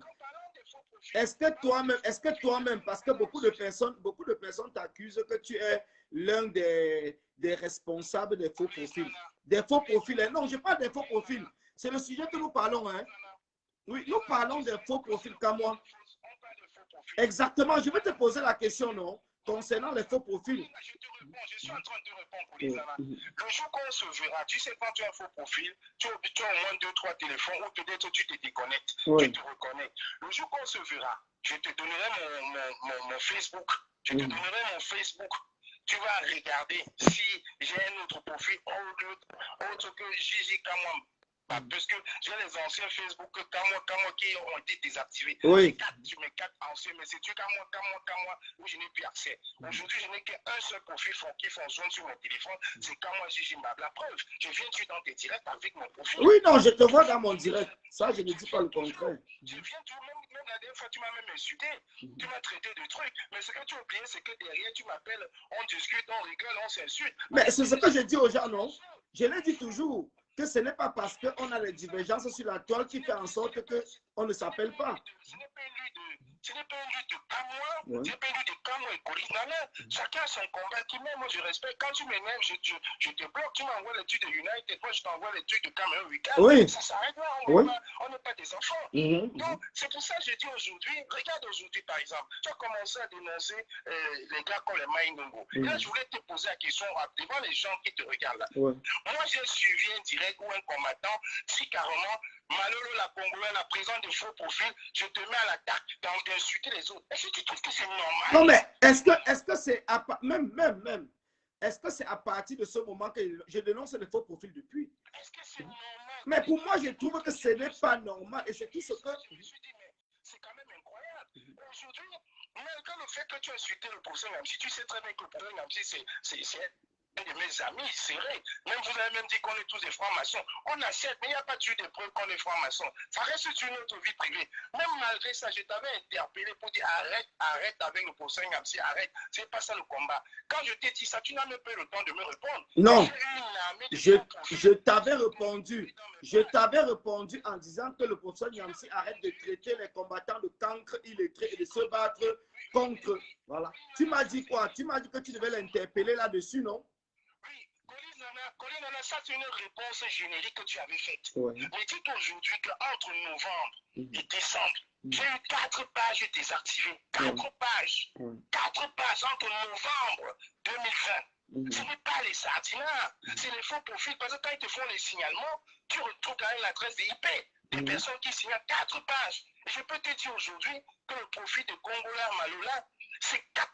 parce que beaucoup de personnes t'accusent que tu es l'un des responsables des faux profils. Des faux profils. Non, je parle des faux profils. C'est le sujet que nous parlons. Hein. Oui, nous parlons des faux profils comme moi. Exactement. Je vais te poser la question, non, concernant les faux profils. Je suis en train de te répondre, Polisana. Le jour qu'on se verra, tu sais, quand tu as un faux profil, tu as au moins 2-3 téléphones ou peut-être tu te déconnectes, tu te reconnectes. Le jour qu'on se verra, je te donnerai mon Facebook. Je te donnerai mon Facebook. Tu vas regarder si j'ai un autre profil autre que Gigi Kamwam. Parce que j'ai les anciens Facebook Kamwa qui ont été désactivés. Oui. Tu mets 4 anciens, mais c'est tu Kamwa, où je n'ai plus accès. Aujourd'hui, je n'ai qu'un seul profil qui fonctionne sur mon téléphone, c'est Kamwa Gigi Mbab. La preuve, je viens dans tes directs avec mon profil. Oui, non, je te vois dans mon direct. Ça, je ne dis pas le contraire. Je viens même la dernière fois, tu m'as même insulté. Tu m'as traité de trucs. Mais ce que tu as oublié, c'est que derrière, tu m'appelles, on discute, on rigole, on s'insulte. Mais c'est ce que je dis aux gens, non? Je l'ai dit toujours. Que ce n'est pas parce qu'on a les divergences sur la toile qui fait en sorte qu'on ne s'appelle pas. Ce n'est pas une lutte de Kamwa, ce n'est pas une lutte de Kamwa et Colis Nana. Chacun a son combat qui m'aime, moi je respecte. Quand tu m'énerves, je te bloque, tu m'envoies les trucs de United, moi je t'envoie les trucs de Cameroun Weekend. Oui. Ça s'arrête là, on n'est pas des enfants. Donc c'est pour ça que je dis aujourd'hui, regarde aujourd'hui par exemple, tu as commencé à dénoncer les gars comme les Maïnongo. Et là je voulais te poser la question devant les gens qui te regardent là. Moi j'ai suivi un direct ou un combattant, si carrément, Malolo la Congolais, la présence de faux profils, je te mets à l'attaque d'insulter les autres. Est-ce que tu trouves que c'est normal? Non, mais est-ce que c'est même, est-ce que c'est à partir de ce moment que je dénonce les faux profils depuis? Est-ce que c'est normal? Mais pour moi, je trouve que ce n'est pas normal et c'est tout ce que... Je me suis dit, mais c'est quand même incroyable. Aujourd'hui, malgré le fait que tu as insulté le professeur Namsi, tu sais très bien que le professeur Namsi, c'est un de mes amis serrés. Même vous avez même dit qu'on est tous des francs-maçons. On accepte, mais il n'y a pas de de preuve qu'on est francs-maçons. Ça reste sur notre vie privée. Même malgré ça, je t'avais interpellé pour dire arrête avec le professeur Namsi, arrête. C'est pas ça le combat. Quand je t'ai dit ça, tu n'as même pas eu le temps de me répondre. Non, je t'avais répondu. Je t'avais répondu en disant que le professeur Namsi arrête de traiter les combattants de cancre illettrés et de se battre contre. Voilà. Tu m'as dit quoi? Tu m'as dit que tu devais l'interpeller là-dessus, non? Colis Nana, ça c'est une réponse générique que tu avais faite. Mais dites aujourd'hui qu'entre novembre et décembre, j'ai eu 4 pages désactivées. 4 pages. 4 pages entre novembre 2020. Ce n'est pas les sardinards, c'est les faux profils. Parce que quand ils te font les signalements, tu retrouves quand même l'adresse des IP. Des personnes qui signent 4 pages. Et je peux te dire aujourd'hui que le profil de Congolais Malola, c'est 4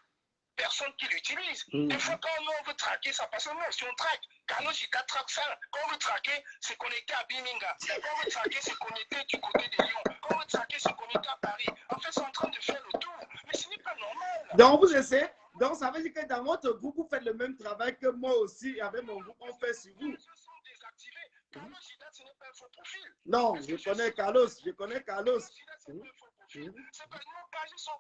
personnes qui l'utilisent. Des fois, quand on veut traquer, ça passe non, si on traque. Carlos Ika traque ça. Quand on veut traquer, c'est connecté à Biminga. Quand on veut traquer, c'est connecté du côté de Lyon. Quand on veut traquer, c'est connecté à Paris. En fait, c'est en train de faire le tour. Mais ce n'est pas normal. Donc, vous essayez. Donc, ça veut dire que dans votre groupe, vous faites le même travail que moi aussi, avec mon groupe, on fait sur vous. Carlos Ida, ce n'est pas un faux profil. Non, je connais Carlos. Je connais Carlos. C'est pas que nos pages sont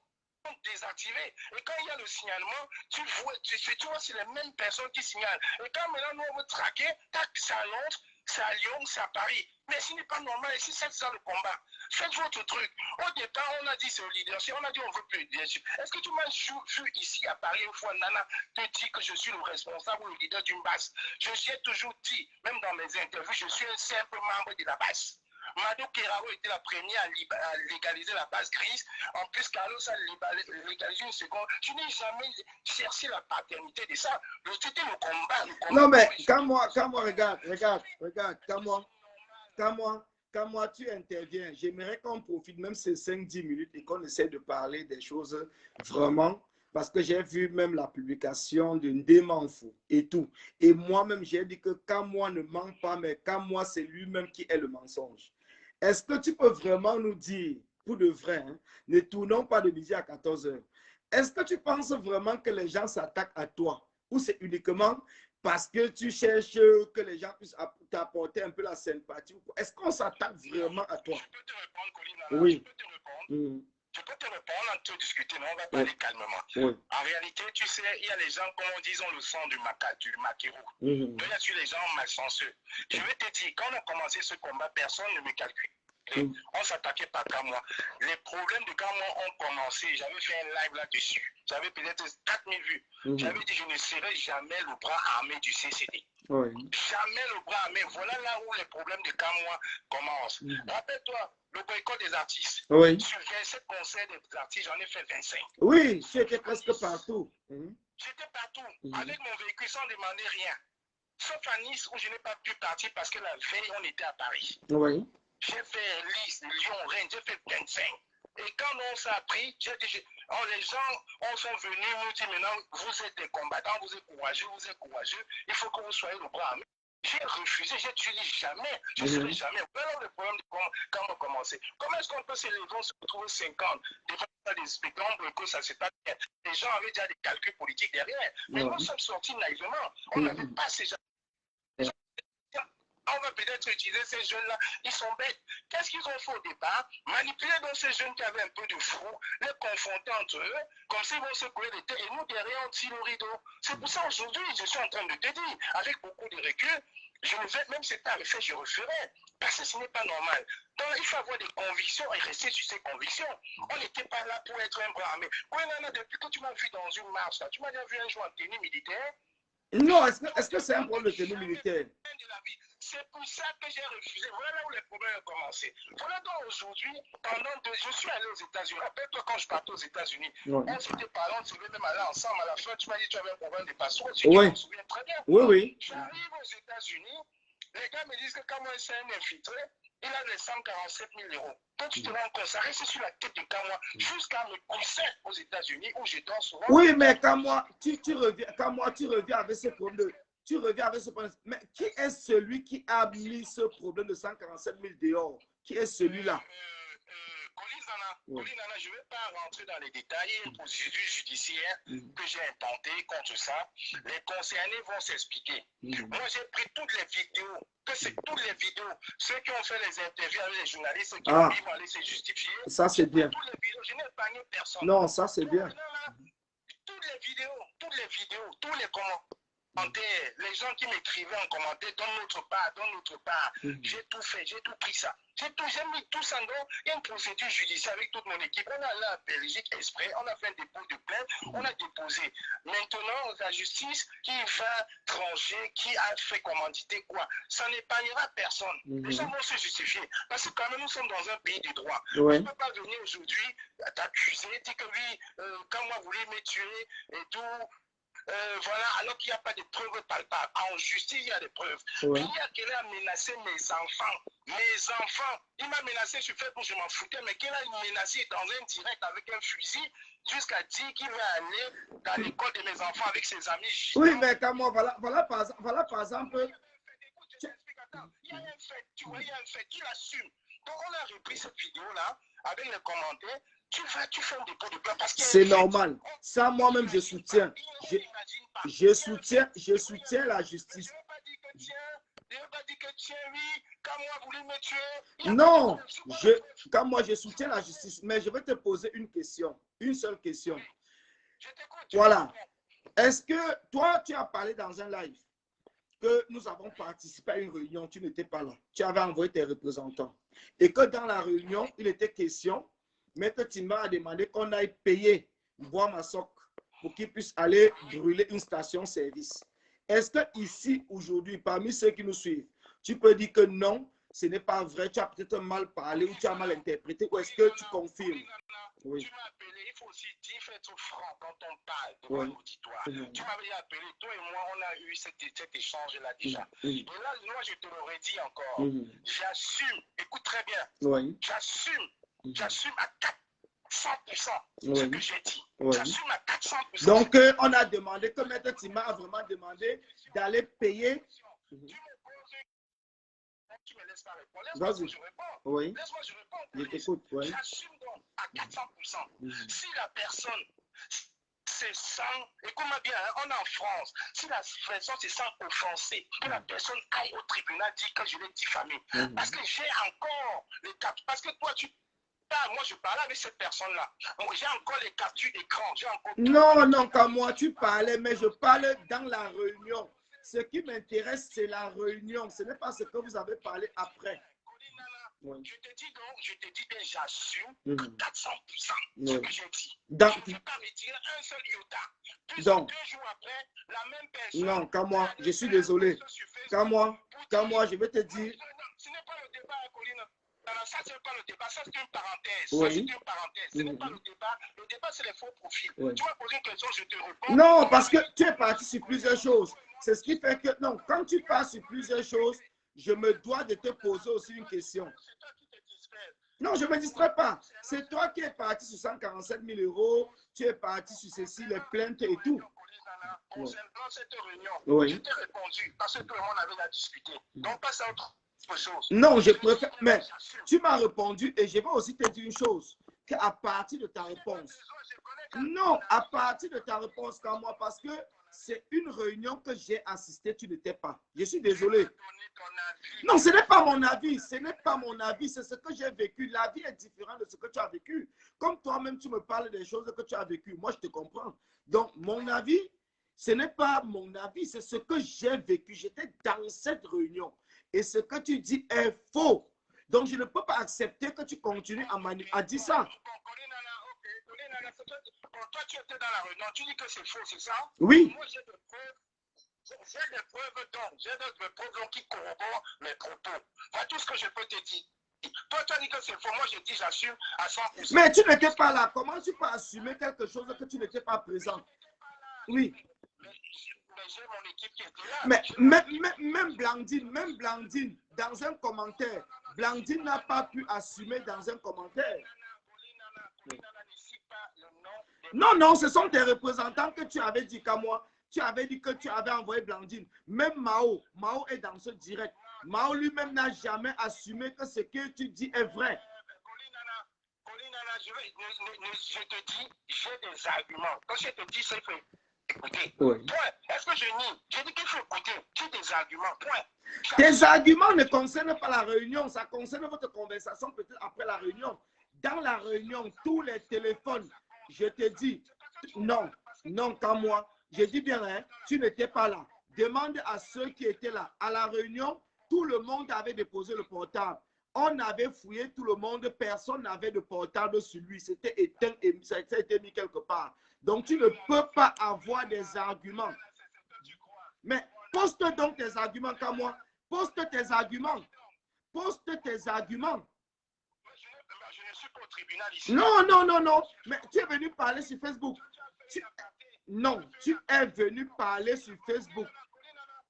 désactivées. Et quand il y a le signalement, tu vois, c'est les mêmes personnes qui signalent. Et quand maintenant nous on veut traquer, tac, c'est à Londres, c'est à Lyon, c'est à Paris. Mais ce n'est pas normal. Et c'est ça le combat. Faites votre truc. Au départ, on a dit c'est le leadership. On a dit on veut plus de leadership. Est-ce que tu m'as vu ici à Paris une fois, Nana, te dit que je suis le responsable ou le leader d'une base? Je ai toujours dit, même dans mes interviews, je suis un simple membre de la base. Mado Keraro était la première à légaliser la base grise. En plus, Carlos a légalisé une seconde. Tu n'as jamais cherché la paternité de ça. C'était le combat. Non, mais quand moi, regarde, quand moi, tu interviens, j'aimerais qu'on profite même ces 5-10 minutes et qu'on essaie de parler des choses vraiment, parce que j'ai vu même la publication d'une Demanfou et tout. Et moi-même, j'ai dit que quand moi ne ment pas, mais quand moi, c'est lui-même qui est le mensonge. Est-ce que tu peux vraiment nous dire, pour de vrai, hein, ne tournons pas de midi à 14 h. Est-ce que tu penses vraiment que les gens s'attaquent à toi? Ou c'est uniquement parce que tu cherches que les gens puissent t'apporter un peu la sympathie? Est-ce qu'on s'attaque vraiment à toi? Je peux te répondre, Colina. Oui. Je peux te répondre. Je peux te répondre, on peut discuter, mais on va parler calmement. Oui. En réalité, tu sais, il y a les gens, comme on dit, ils ont le sang du maquereau. Il y a les gens malchanceux. Je vais te dire, quand on a commencé ce combat, personne ne me calcule. On s'attaquait pas qu'à moi. Les problèmes de quand moi ont commencé, j'avais fait un live là-dessus. J'avais peut-être 4000 vues. J'avais dit, je ne serai jamais le bras armé du CCD. Oui. Jamais le bras armé. Voilà là où les problèmes de quand moi commencent. Rappelle-toi, le boycott des artistes. Oui. Sur 27 concerts des artistes, j'en ai fait 25. Oui, tu étais presque partout. J'étais partout, avec mon véhicule sans demander rien. Sauf à Nice où je n'ai pas pu partir parce que la veille, on était à Paris. Oui. J'ai fait Nice, Lyon, Rennes, j'ai fait 25. Et quand on s'est appris, j'ai dit, les gens sont venus nous dire maintenant, vous êtes des combattants, vous êtes courageux, il faut que vous soyez le bras armé. J'ai refusé, j'ai dit jamais, je ne serai jamais. Voilà le problème de quand on a commencé. Comment est-ce qu'on peut se lever, on se retrouve 50 devant des spectacles que ça ne s'est pas bien. Les gens avaient déjà des calculs politiques derrière. Mais nous sommes sortis naïvement. On n'avait pas ces gens. On va peut-être utiliser ces jeunes-là. Ils sont bêtes. Qu'est-ce qu'ils ont fait au départ? Manipuler dans ces jeunes qui avaient un peu de fou, les confronter entre eux, comme s'ils vont se couler les têtes. Et nous, derrière, on tire le rideau. C'est pour ça aujourd'hui, je suis en train de te dire, avec beaucoup de recul, je ne vais, même si c'était à fait, je referai. Parce que ce n'est pas normal. Donc, il faut avoir des convictions et rester sur ces convictions. On n'était pas là pour être un bras armé. Oui, Nana, depuis que tu m'as vu dans une marche, là, tu m'as déjà vu un jour en tenue militaire. Non, est-ce que c'est un problème de tenue militaire? C'est pour ça que j'ai refusé. Voilà où les problèmes ont commencé. Voilà donc aujourd'hui, je suis allé aux États-Unis. Rappelle-toi quand je partais aux États-Unis, on s'était parlé, on s'était même allé ensemble. À la fin, tu m'as dit que tu avais un problème de passeport. Je me souviens très bien. Oui. J'arrive aux États-Unis, les gars me disent que quand moi c'est un infiltré, il a les 147 000 €. Quand tu te rends compte, ça reste sur la tête de Kamwa jusqu'à me pousser aux États-Unis où je dors souvent. Oui, mais Kamwa, tu reviens avec ce problème. Tu reviens avec ce problème. Mais qui est celui qui a mis ce problème de 147 000 dehors? Qui est celui-là? Colin Nana, je ne vais pas rentrer dans les détails. Il y a une procédure judiciaire que j'ai intentée contre ça. Les concernés vont s'expliquer. Moi, j'ai pris toutes les vidéos. Ceux qui ont fait les interviews avec les journalistes, qui vont aller se justifier. Ça, c'est bien. Toutes les vidéos, je n'ai épargné personne. Non, ça, c'est bien. Toutes les vidéos, tous les commentaires, les gens qui m'écrivaient en commentaire, donne notre part. J'ai tout fait, j'ai tout pris ça. J'ai mis tout ça dans une procédure judiciaire avec toute mon équipe. On a allé à Belgique exprès, on a fait un dépôt de plainte, on a déposé. Maintenant, la justice qui va trancher, qui a fait commanditer quoi, ça n'épargnera personne. Les gens vont se justifier. Parce que quand même, nous sommes dans un pays de droit. On ne peut pas venir aujourd'hui t'accuser, dire que oui, quand moi, vous voulez me tuer et tout. Voilà, alors qu'il n'y a pas de preuves palpables. En justice, il y a des preuves. Il y a quelqu'un a menacé mes enfants. Il m'a menacé sur Facebook, je m'en foutais, mais qu'il a menacé dans un direct avec un fusil. jusqu'à dire qu'il va aller dans l'école de mes enfants avec ses amis. Oui, mais comme moi, voilà par exemple. Écoute, je t'explique, attends. Il y a un fait, tu vois, il y a un fait, il assume. Donc, on a repris cette vidéo-là avec les commentaires. Tu fais un dépôt de plainte parce que c'est normal. Ça, moi-même, je soutiens. Je soutiens la justice. Je ne veux pas dire que tiens, oui, quand moi voulez me tuer. Non, comme moi, je soutiens la justice. Mais je vais te poser une question. Une seule question. Voilà. Est-ce que toi, tu as parlé dans un live que nous avons participé à une réunion, tu n'étais pas là. Tu avais envoyé tes représentants. Et que dans la réunion, il était question, Maître Timba a demandé qu'on aille payer Bois Massoc pour qu'il puisse aller brûler une station-service. Est-ce que ici, aujourd'hui, parmi ceux qui nous suivent, tu peux dire que non, ce n'est pas vrai, tu as peut-être mal parlé ou tu as mal interprété, ou est-ce que tu confirmes? Oui. Tu m'as appelé, il faut aussi dire, il faut être franc quand on parle devant l'auditoire. Tu m'avais appelé, toi et moi, on a eu cet échange-là déjà. Et là, moi, je te l'aurais dit encore. J'assume, écoute très bien, j'assume à 400% ce que j'ai dit. J'assume à 400%. Donc, on a demandé, que Maître Timba a vraiment demandé d'aller payer. Tu me laisses pas répondre. Laisse-moi je réponds. Oui. Laisse-moi je réponds. Je t'écoute. Oui. J'assume donc à 400%. Si la personne se sent, écoute-moi bien, hein, on est en France, si la personne se sent offensée, que la personne aille au tribunal dire que je l'ai diffamé. Parce que j'ai encore les cas. Parce que toi, moi, je parlais avec cette personne-là. J'ai encore les captures d'écran. Non, comme moi, tu parlais, mais je parle dans la réunion. Ce qui m'intéresse, c'est la réunion. Ce n'est pas ce que vous avez parlé après. Oui. Je te dis que j'assume 400% ce que j'ai dit. Donc, je ne vais pas retirer un seul iota. Plus donc, 2 jours après, la même personne. Non, comme moi, je suis désolé. Comme moi, je vais te dire. Ce n'est pas le débat, Colline. Ça, ce n'est pas le débat, ça, c'est une parenthèse. Oui. Ça, c'est une parenthèse. Ce n'est pas le débat. Le débat, c'est les faux profils. Oui. Tu vas poser une question, je te réponds. Non, parce que tu es parti sur plusieurs choses. C'est ce qui fait que, non, quand tu pars sur plusieurs choses, je me dois de te poser aussi une question. C'est toi qui te distrais. Non, je ne me distrais pas. C'est toi qui es parti sur 147 000 €. Tu es parti sur ceci, les plaintes et tout. Concernant cette réunion, oui. Je t'ai répondu parce que tout le monde avait à discuter. Donc, passe à autre chose. Non, je préfère. Mais tu m'as répondu et je vais aussi te dire une chose. Qu'à partir de ta réponse. Non, à partir de ta réponse, comme moi, parce que c'est une réunion que j'ai assistée, tu n'étais pas. Je suis désolé. Non, ce n'est pas mon avis. Ce n'est pas mon avis. C'est ce que j'ai vécu. La vie est différente de ce que tu as vécu. Comme toi-même, tu me parles des choses que tu as vécues. Moi, je te comprends. Donc, mon avis, ce n'est pas mon avis. C'est ce que j'ai vécu. J'étais dans cette réunion. Et ce que tu dis est faux. Donc, je ne peux pas accepter que tu continues à dire ça. Toi, tu étais dans la réunion, tu dis que c'est faux, c'est ça? Oui. Moi, j'ai des preuves qui corroborent mes propos. Voilà tout ce que je peux te dire. Toi, tu as dit que c'est faux. Moi, je dis j'assume à 100%. Mais tu n'étais pas là. Comment tu peux assumer quelque chose que tu n'étais pas présent? Oui. Mais j'ai mon équipe qui était là. Mais même Blandine, dans un commentaire, Blandine n'a pas pu assumer dans un commentaire. Non, ce sont tes représentants que tu avais dit qu'à moi. Tu avais dit que tu avais envoyé Blandine. Même Mao est dans ce direct. Mao lui-même n'a jamais assumé que ce que tu dis est vrai. Je te dis, j'ai des arguments. Quand je te dis, c'est fait. Écoutez. Oui. Point. Est-ce que je nie? J'ai dit qu'il faut écouter. J'ai des arguments. Point. Tes arguments ne concernent pas la réunion. Ça concerne votre conversation peut-être après la réunion. Dans la réunion, tous les téléphones, je te dis, non, comme moi. Je dis bien, hein, tu n'étais pas là. Demande à ceux qui étaient là. À la réunion, tout le monde avait déposé le portable. On avait fouillé tout le monde. Personne n'avait de portable sur lui. C'était éteint et ça a été mis quelque part. Donc, tu ne peux pas avoir des arguments. Mais poste donc tes arguments comme moi. Poste tes arguments. Poste tes arguments. Je ne suis pas au tribunal ici. Non. Mais tu es venu parler sur Facebook. Non, tu es venu parler sur Facebook.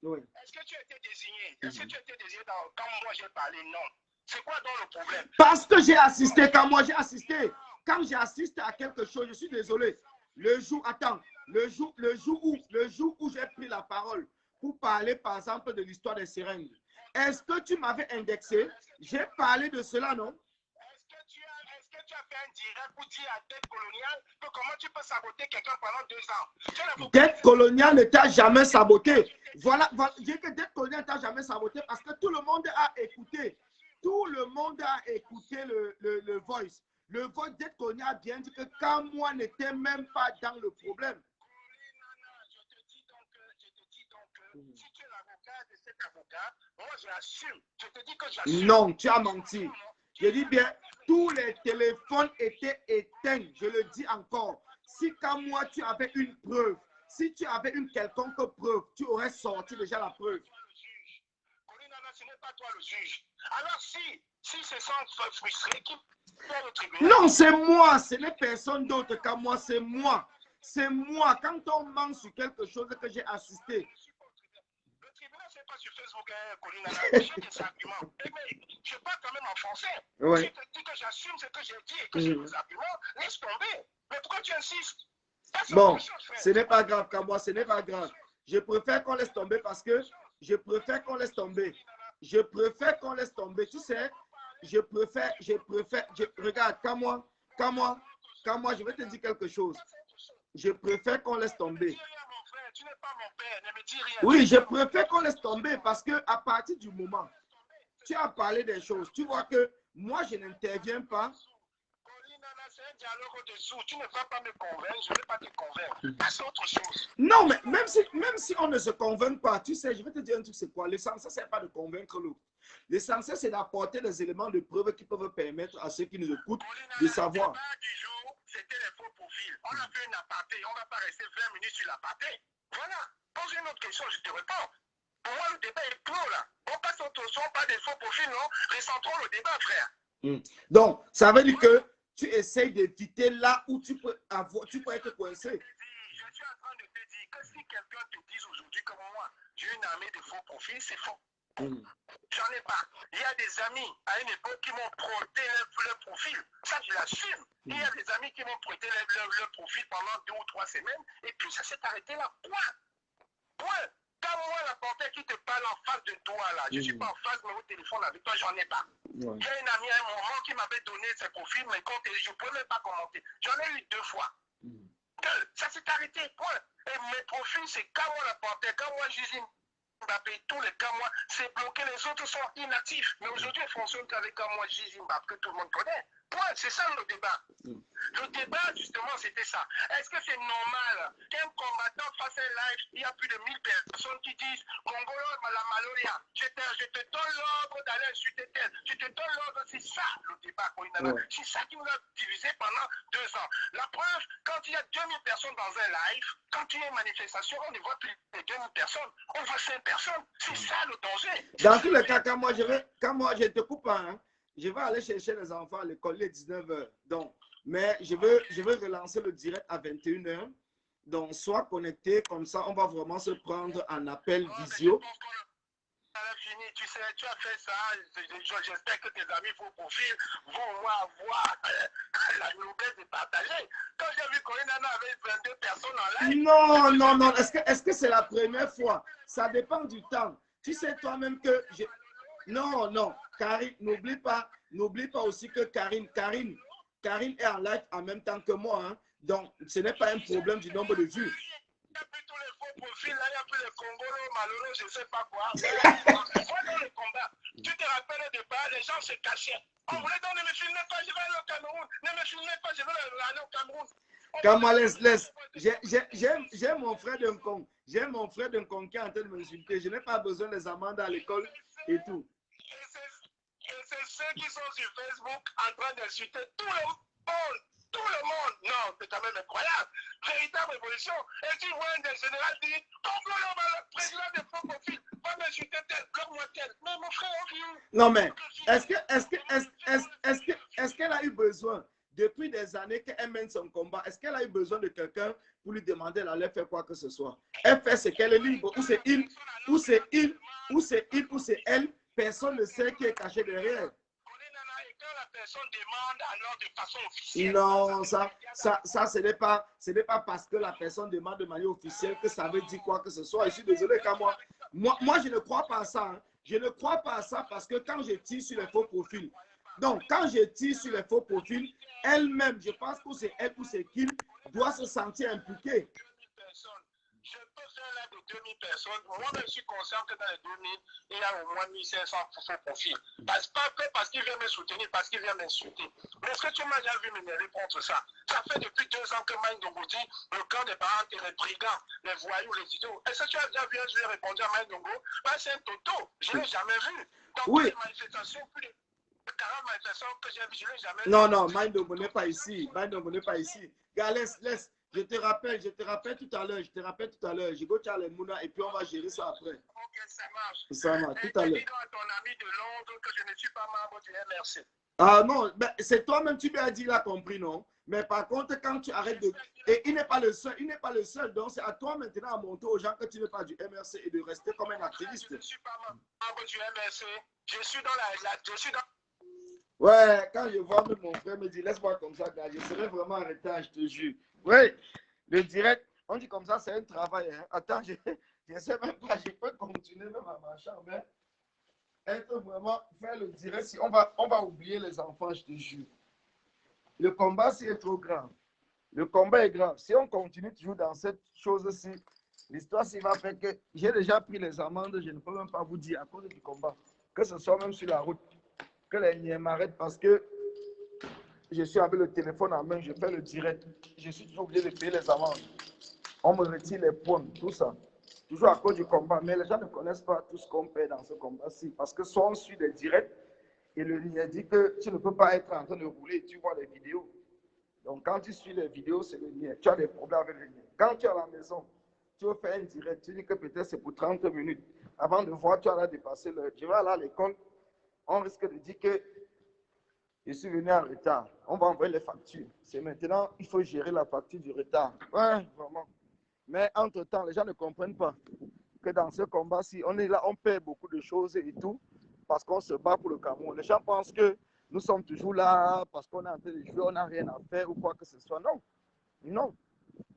Oui. Est-ce que tu as été désigné? Est-ce que tu as été désigné quand moi j'ai parlé? Non. C'est quoi donc le problème? Parce que j'ai assisté, quand moi j'ai assisté. quand j'assiste à quelque chose, je suis désolé. Le jour où j'ai pris la parole pour parler, par exemple, de l'histoire des seringues, est-ce que tu m'avais indexé? J'ai parlé de cela, non? Est-ce que tu as fait un direct pour dire à Dette Coloniale que comment tu peux saboter quelqu'un pendant 2 ans? Dette Coloniale ne t'a jamais saboté. Voilà, je dis que Dette Coloniale ne t'a jamais saboté parce que tout le monde a écouté. Tout le monde a écouté le voice. Le voice Dette Coloniale a bien dit que quand moi n'étais même pas dans le problème. Je te dis donc que si tu es l'avocat de cet avocat, moi j'assume. Je te dis que j'assume. Non, tu as menti. Je dis bien, tous les téléphones étaient éteints. Je le dis encore. Si quand moi tu avais une preuve, si tu avais une quelconque preuve, tu aurais sorti déjà la preuve. Kolinana, ce n'est pas toi le juge. Alors si se sentent frustrés, qui fait le tribunal? Non, c'est moi. Ce n'est personne d'autre qu'à moi. C'est moi. C'est moi. Quand on ment sur quelque chose que j'ai assisté. Le tribunal, c'est pas sur Facebook, Kolinana. J'ai des arguments. Mais je parle quand même en français. Ouais. Si je te dis que j'assume ce que j'ai dit et que j'ai des arguments, laisse tomber. Mais pourquoi tu insistes? Bon, ce n'est pas grave qu'à moi. Ce n'est pas grave. Je préfère qu'on laisse tomber parce que je préfère qu'on laisse tomber. Je préfère qu'on laisse tomber. Tu sais, regarde, quand moi, je vais te dire quelque chose. Je préfère qu'on laisse tomber. Tu n'es pas mon père, ne me dis rien. Oui, je préfère qu'on laisse tomber parce que à partir du moment, tu as parlé des choses. Tu vois que moi, je n'interviens pas. C'est un dialogue au-dessous. Tu ne vas pas me convaincre, je ne vais pas te convaincre. C'est autre chose. Non, mais même si on ne se convainc pas, tu sais, je vais te dire un truc, c'est quoi? L'essentiel, ce n'est pas de convaincre l'autre. L'essentiel, c'est d'apporter des éléments de preuve qui peuvent permettre à ceux qui nous écoutent de savoir. Le débat du jour, c'était les faux profils. On a fait une aparté, on ne va pas rester 20 minutes sur l'aparté. Voilà. Pose une autre question, je te réponds. Pour moi, le débat est clos là. On passe au tour, pas des faux profils, non? Recentrons le débat, frère. Donc, ça veut dire que tu essayes d'éviter là où tu peux être coincé. Je suis en train de te dire que si quelqu'un te dit aujourd'hui comme moi, j'ai une armée de faux profils, c'est faux. J'en ai pas. Il y a des amis à une époque qui m'ont prêté leur profil. Ça, je l'assume. Il y a des amis qui m'ont prêté leur profil pendant 2 ou 3 semaines et puis ça s'est arrêté là. Point. Quand moi, la portée qui te parle en face de toi, là, je ne suis pas en face, mais au téléphone avec toi, j'en ai pas. Ouais. Il y a une amie à un moment qui m'avait donné ses profils, mais quand je ne pouvais même pas commenter. J'en ai eu 2 fois. Ça s'est arrêté, point. Et mes profils, c'est quand moi la portée, quand moi Gigi Mbappé, tous les cas, moi, c'est bloqué, les autres sont inactifs. Mais aujourd'hui, on fonctionne qu'avec quand moi Gigi Mbappé, que tout le monde connaît. Point, c'est ça le débat. Le débat, justement, c'était ça. Est-ce que c'est normal qu'un combattant fasse un live, il y a plus de 1000 personnes qui disent Congolo, la Maloria, je te donne l'ordre d'aller insulter tel, je te donne l'ordre, c'est ça le débat, c'est ça qui nous a divisé pendant 2 ans. La preuve, quand il y a 2000 personnes dans un live, quand il y a une manifestation, on ne voit plus de 2000 personnes, on voit 5 personnes. C'est ça le danger. Dans tous les cas, quand moi je te coupe pas, hein, je vais aller chercher les enfants à l'école les 19h. Donc, mais je veux relancer le direct à 21h. Donc, sois connecté, comme ça, on va vraiment se prendre en appel visio. Fini, tu sais, tu as fait ça. J'espère que tes amis vos profils vont avoir la noblesse de partager. Quand j'ai vu Kolinana avait 22 personnes en live. Non. Est-ce que c'est la première fois? Ça dépend du temps. Tu sais toi-même que Non, Karine, n'oublie pas aussi que Karine est en live en même temps que moi. Hein. Donc, ce n'est pas un problème du nombre de vues. Il n'y a plus tous les faux profils, là, il n'y a plus les Congolo, malheureux, je ne sais pas quoi. Moi, dans le combat, tu te rappelles au départ, les gens se cachaient. On voulait donc ne me filmez pas, je vais aller au Cameroun. Ne me filmez pas, je vais aller au Cameroun. Quand moi, laisse. J'ai mon frère d'un con. J'ai mon frère d'un con qui est en train de m'insulter. Je n'ai pas besoin des amendes à l'école et tout. Et c'est ceux qui sont sur Facebook en train d'insulter tout le monde. Tout le monde. Non, c'est quand même incroyable. Véritable révolution. Et tu vois un des généraux dire Congolo, le président des faux profils, va m'insulter tel, bloque-moi tel. Mais mon frère, non, mais est-ce qu'elle a eu besoin, depuis des années qu'elle mène son combat, est-ce qu'elle a eu besoin de quelqu'un pour lui demander d'aller faire quoi que ce soit? Elle fait ce qu'elle est libre. Ou c'est il, ou c'est elle. Personne ne sait qui est caché derrière. Quand la personne demande alors de façon officielle. Non, ce n'est pas parce que la personne demande de manière officielle que ça veut dire quoi que ce soit. Je suis désolé, quand moi, je ne crois pas à ça. Hein. Je ne crois pas à ça parce que quand je tire sur les faux profils, donc quand je tire sur les faux profils, elle-même, je pense que c'est elle ou c'est qu'il doit se sentir impliqué. Je peux faire là de 2000 personnes. Moi-même, je suis conscient que dans les 2000, il y a au moins 1500 faux profils. Pas que parce qu'il vient me soutenir, parce qu'il vient m'insulter. Mais est-ce que tu m'as déjà vu m'énerver contre ça? Ça fait depuis 2 ans que Mike Ndongo dit le camp des parents, les brigands, les voyous, les idiots. Est-ce que tu as déjà vu un jour répondre à Mike Ndongo? Ben, c'est un toto. Je ne l'ai jamais vu. Donc, Oui. les manifestations, plus de 40 manifestations que j'ai vues, je ne l'ai jamais vu. Non, non, Mike Ndongo n'est pas ici. Mike Ndongo n'est pas ici. Gars, laisse. Je te rappelle tout à l'heure. Je go Charles Mouna et puis on va gérer ça après. Ok, ça marche. Ça marche, tout à l'heure. Dis donc à ton ami de Londres que je ne suis pas membre du MRC. Ah non, ben, c'est toi-même, tu lui as dit, il a compris, non? Mais par contre, quand tu arrêtes de... Et il n'est pas le seul, donc c'est à toi maintenant à montrer aux gens que tu n'es pas du MRC et de rester comme un activiste. Je ne suis pas membre du MRC. Je suis dans Ouais, quand je vois même mon frère me dit, laisse-moi comme ça, gars, je serai vraiment en retard, je te jure. Oui, le direct, on dit comme ça, c'est un travail. Hein. Attends, je ne sais même pas, je peux continuer même à marcher, mais être vraiment, faire le direct, si on va oublier les enfants, je te jure. Le combat, c'est trop grand. Le combat est grand. Si on continue toujours dans cette chose-ci, l'histoire, s'il va faire que j'ai déjà pris les amendes, je ne peux même pas vous dire à cause du combat, que ce soit même sur la route, que les niais m'arrêtent parce que je suis avec le téléphone en main, je fais le direct. Je suis toujours obligé de payer les amendes. On me retire les points, tout ça. Toujours à cause du combat. Mais les gens ne connaissent pas tout ce qu'on paie dans ce combat-ci. Parce que soit on suit des directs et le lien dit que tu ne peux pas être en train de rouler et tu vois les vidéos. Donc quand tu suis les vidéos, c'est le lien. Tu as des problèmes avec le lien. Quand tu es à la maison, tu veux faire un direct, tu dis que peut-être c'est pour 30 minutes. Avant de voir, tu as là dépassé l'heure. Je vais aller à l'école, on risque de dire que je suis venu en retard. On va envoyer les factures. C'est maintenant, il faut gérer la facture du retard. Ouais, vraiment. Mais entre-temps, les gens ne comprennent pas que dans ce combat-ci, on est là, on paie beaucoup de choses et tout, parce qu'on se bat pour le Cameroun. Les gens pensent que nous sommes toujours là parce qu'on est en train de jouer, on n'a rien à faire ou quoi que ce soit. Non. Non.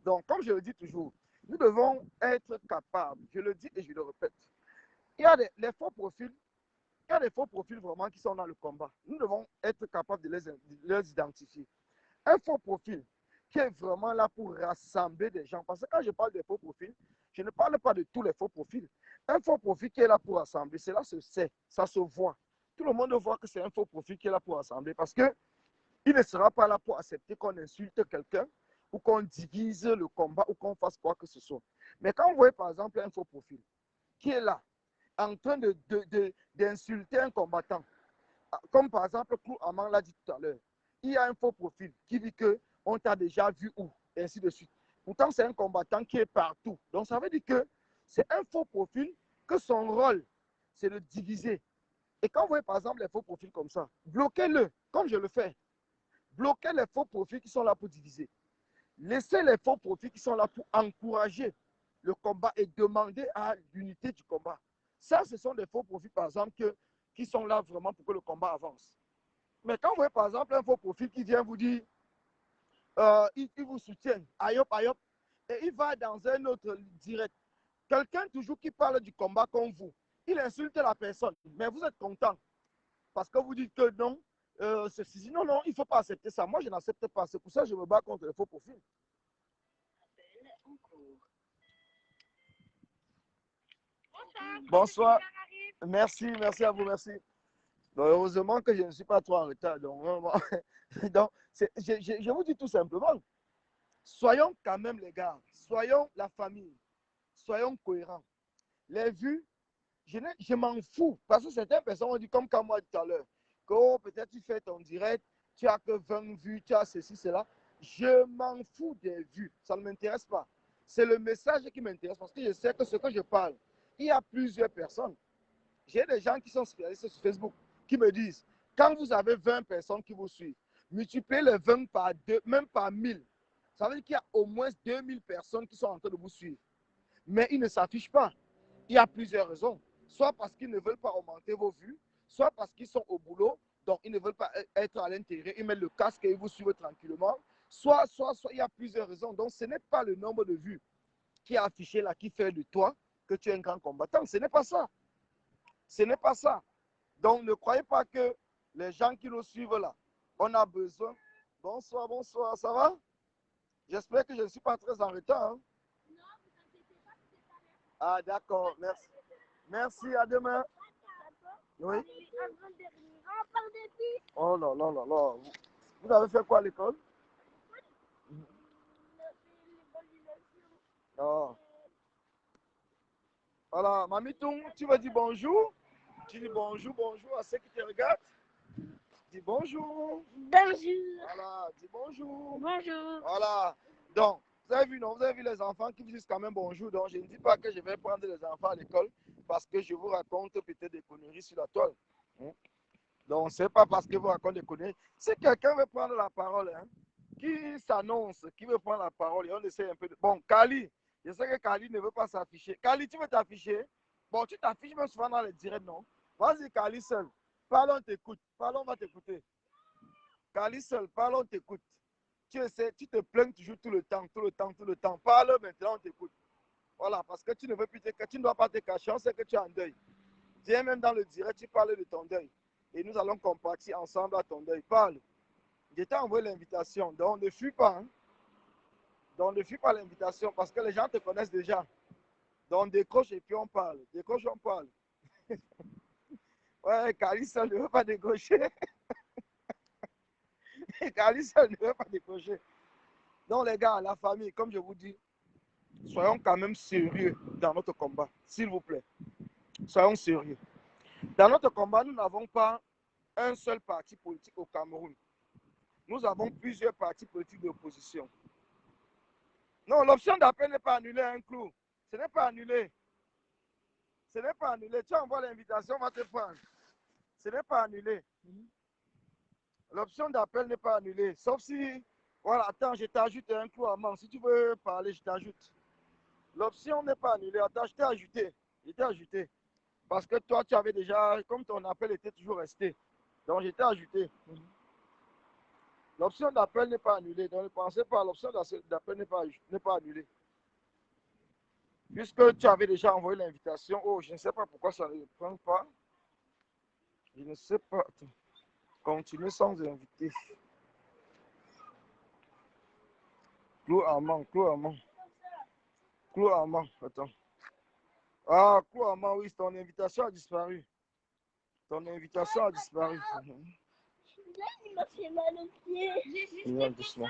Donc, comme je le dis toujours, nous devons être capables, je le dis et je le répète, il y a les faux profils. Il y a des faux profils vraiment qui sont dans le combat. Nous devons être capables de les identifier. Un faux profil qui est vraiment là pour rassembler des gens. Parce que quand je parle des faux profils, je ne parle pas de tous les faux profils. Un faux profil qui est là pour rassembler, cela se sait, ça se voit. Tout le monde voit que c'est un faux profil qui est là pour rassembler parce qu'il ne sera pas là pour accepter qu'on insulte quelqu'un ou qu'on divise le combat ou qu'on fasse quoi que ce soit. Mais quand vous voyez par exemple un faux profil qui est là, en train d'insulter un combattant, comme par exemple Clou Amman l'a dit tout à l'heure, il y a un faux profil qui dit qu'on t'a déjà vu où, et ainsi de suite. Pourtant, c'est un combattant qui est partout. Donc, ça veut dire que c'est un faux profil, que son rôle, c'est de diviser. Et quand vous voyez par exemple les faux profils comme ça, bloquez-le, comme je le fais. Bloquez les faux profils qui sont là pour diviser. Laissez les faux profils qui sont là pour encourager le combat et demander à l'unité du combat. Ça, ce sont des faux profils, par exemple, qui sont là vraiment pour que le combat avance. Mais quand vous voyez, par exemple, un faux profil qui vient vous dire, il vous soutient, ayop, ayop, et il va dans un autre direct. Quelqu'un toujours qui parle du combat comme vous, il insulte la personne, mais vous êtes content parce que vous dites que non, non, non, il ne faut pas accepter ça. Moi, je n'accepte pas. C'est pour ça que je me bats contre les faux profils. Bonsoir. Merci à vous, merci. Donc, heureusement que je ne suis pas trop en retard. Donc je vous dis tout simplement, soyons quand même les gars, soyons la famille, soyons cohérents. Les vues, je m'en fous. Parce que certaines personnes ont dit, comme quand moi tout à l'heure, que oh, peut-être tu fais ton direct, tu as que 20 vues, tu as ceci, cela. Je m'en fous des vues. Ça ne m'intéresse pas. C'est le message qui m'intéresse parce que je sais que ce que je parle, il y a plusieurs personnes. J'ai des gens qui sont spécialistes sur Facebook qui me disent, quand vous avez 20 personnes qui vous suivent, multipliez les 20 par 2, même par 1000. Ça veut dire qu'il y a au moins 2000 personnes qui sont en train de vous suivre. Mais ils ne s'affichent pas. Il y a plusieurs raisons. Soit parce qu'ils ne veulent pas augmenter vos vues, soit parce qu'ils sont au boulot, Donc, ils ne veulent pas être à l'intérieur. Ils mettent le casque et ils vous suivent tranquillement. Soit, il y a plusieurs raisons. Donc, ce n'est pas le nombre de vues qui est affiché là, qui fait de toi que tu es un grand combattant. Ce n'est pas ça. Ce n'est pas ça. Donc, ne croyez pas que les gens qui nous suivent là, on a besoin. Bonsoir, bonsoir, ça va? J'espère que je ne suis pas très en retard. Hein? Ah, d'accord, merci. Merci, à demain. Oui. Oh là là là là. Vous avez fait quoi à l'école? Oh. Voilà, Mamitou, tu veux dire bonjour? Tu dis bonjour, bonjour à ceux qui te regardent. Dis bonjour. Bonjour. Voilà, dis bonjour. Bonjour. Voilà. Donc, vous avez vu, non? Vous avez vu les enfants qui vous disent quand même bonjour. Donc, je ne dis pas que je vais prendre les enfants à l'école parce que je vous raconte peut-être des conneries sur la toile. Donc, ce n'est pas parce que vous racontez des conneries. Si quelqu'un veut prendre la parole, hein, qui s'annonce, qui veut prendre la parole, et on essaie un peu de... Bon, Kali, je sais que Kali ne veut pas s'afficher. Kali, tu veux t'afficher? Bon, tu t'affiches même souvent dans les directs, non? Vas-y, Kali seul. Parlons, t'écoute. Parlons, on va t'écouter. Kali seul, parlons, t'écoute. Tu essaies, tu te plains toujours tout le temps, tout le temps, tout le temps. Parle maintenant, on t'écoute. Voilà, parce que tu ne veux plus tu ne dois pas te cacher, on sait que tu es en deuil. Viens même dans le direct, tu parles de ton deuil. Et nous allons compatir ensemble à ton deuil. Parle. Je t'ai envoyé l'invitation, donc ne fuis pas. Hein? Donc ne fuis pas l'invitation parce que les gens te connaissent déjà. Donc décroche et puis on parle. Décroche, on parle. Ouais, Carissa ne veut pas décrocher. Carissa ne veut pas décrocher. Donc les gars, la famille, comme je vous dis, soyons quand même sérieux dans notre combat, s'il vous plaît. Soyons sérieux. Dans notre combat, nous n'avons pas un seul parti politique au Cameroun. Nous avons plusieurs partis politiques d'opposition. Non, l'option d'appel n'est pas annulée, un clou. Ce n'est pas annulé. Ce n'est pas annulé. Tu envoies l'invitation, on va te prendre. Ce n'est pas annulé. L'option d'appel n'est pas annulée. Sauf si, voilà, attends, je t'ajoute un clou à main. Si tu veux parler, je t'ajoute. L'option n'est pas annulée. Attends, je t'ai ajouté. Je t'ai ajouté. Parce que toi, tu avais déjà, comme ton appel était toujours resté. Donc, je t'ai ajouté. L'option d'appel n'est pas annulée. Donc, ne pensez pas, l'option d'appel n'est pas annulée. Puisque tu avais déjà envoyé l'invitation, oh, je ne sais pas pourquoi ça ne prend pas. Je ne sais pas. Continuez sans inviter. Clou à main, clou à main. Clou à main, attends. Ah, clou à main, oui, ton invitation a disparu. Ton invitation a disparu. Il m'a fait mal au pied. Non, doucement.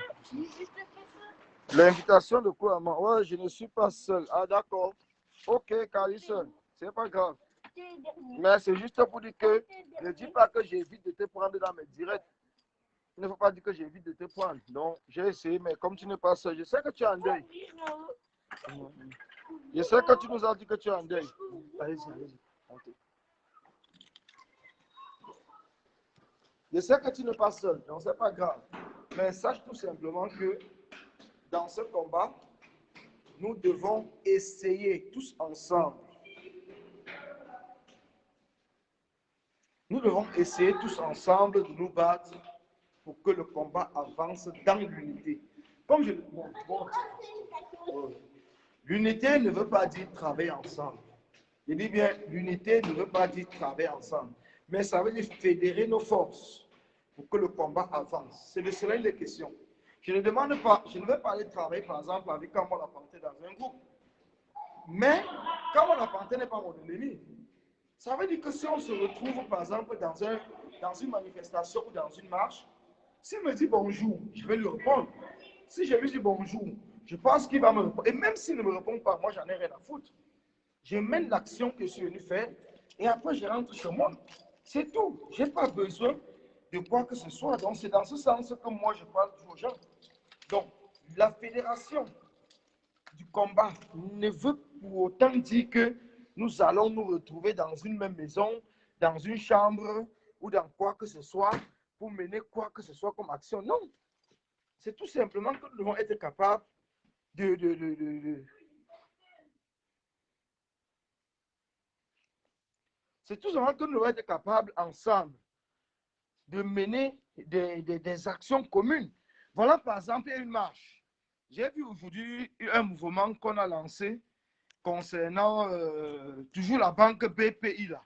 L'invitation de clou à main. Ouais, je ne suis pas seul. Ah, d'accord. Ok, Carlison, c'est pas grave. Mais c'est juste pour dire que ne dis pas que j'évite de te prendre dans mes directs. Il ne faut pas dire que j'évite de te prendre. Donc, j'ai essayé, mais comme tu n'es pas seul, je sais que tu es en deuil. Je sais que tu nous as dit que tu es en deuil. Allez-y, allez-y. Je sais que tu n'es pas seul, donc c'est pas grave. Mais sache tout simplement que dans ce combat, nous devons essayer tous ensemble. Nous devons essayer tous ensemble de nous battre pour que le combat avance dans l'unité. Comme je le montre, l'unité ne veut pas dire travailler ensemble. Je dis bien, l'unité ne veut pas dire travailler ensemble, mais ça veut dire fédérer nos forces pour que le combat avance. C'est de cela une des questions. Je ne demande pas, je ne veux pas aller travailler par exemple avec Kamon Lapanté dans un groupe. Mais Kamon Lapanté n'est pas mon ennemi. Ça veut dire que si on se retrouve par exemple dans une manifestation ou dans une marche, s'il me dit bonjour, je vais lui répondre. Si je lui dis bonjour, je pense qu'il va me répondre. Et même s'il ne me répond pas, moi j'en ai rien à foutre. Je mène l'action que je suis venu faire et après je rentre chez moi. C'est tout. Je n'ai pas besoin de quoi que ce soit. Donc c'est dans ce sens que moi je parle aux gens. Donc la fédération du combat ne veut pour autant dire que nous allons nous retrouver dans une même maison, dans une chambre ou dans quoi que ce soit pour mener quoi que ce soit comme action. Non. C'est tout simplement que nous devons être capables c'est tout simplement que nous devons être capables ensemble mener des actions communes. Voilà, par exemple, une marche. J'ai vu aujourd'hui un mouvement qu'on a lancé concernant toujours la banque BPI là.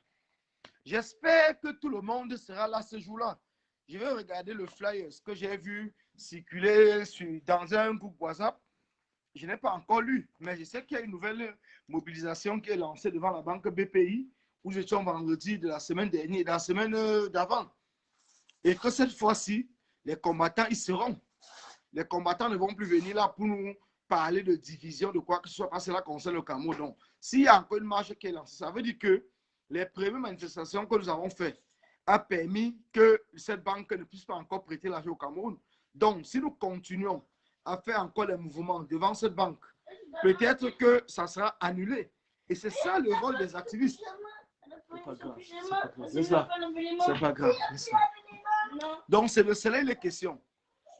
J'espère que tout le monde sera là ce jour-là. Je vais regarder le flyer, ce que j'ai vu circuler dans un groupe WhatsApp. Je n'ai pas encore lu, mais je sais qu'il y a une nouvelle mobilisation qui est lancée devant la banque BPI, où j'étais vendredi de la semaine dernière, de la semaine d'avant. Et que cette fois-ci, les combattants y seront. Les combattants ne vont plus venir là pour nous parler de division, de quoi que ce soit, parce que cela concerne le Cameroun. Donc, s'il y a encore une marche qui est lancée, ça veut dire que les premières manifestations que nous avons faites a permis que cette banque ne puisse pas encore prêter l'argent au Cameroun. Donc, si nous continuons à faire encore des mouvements devant cette banque, peut-être que ça sera annulé. Et c'est ça le rôle des activistes. C'est pas grave. C'est pas grave. Donc, c'est de cela les questions.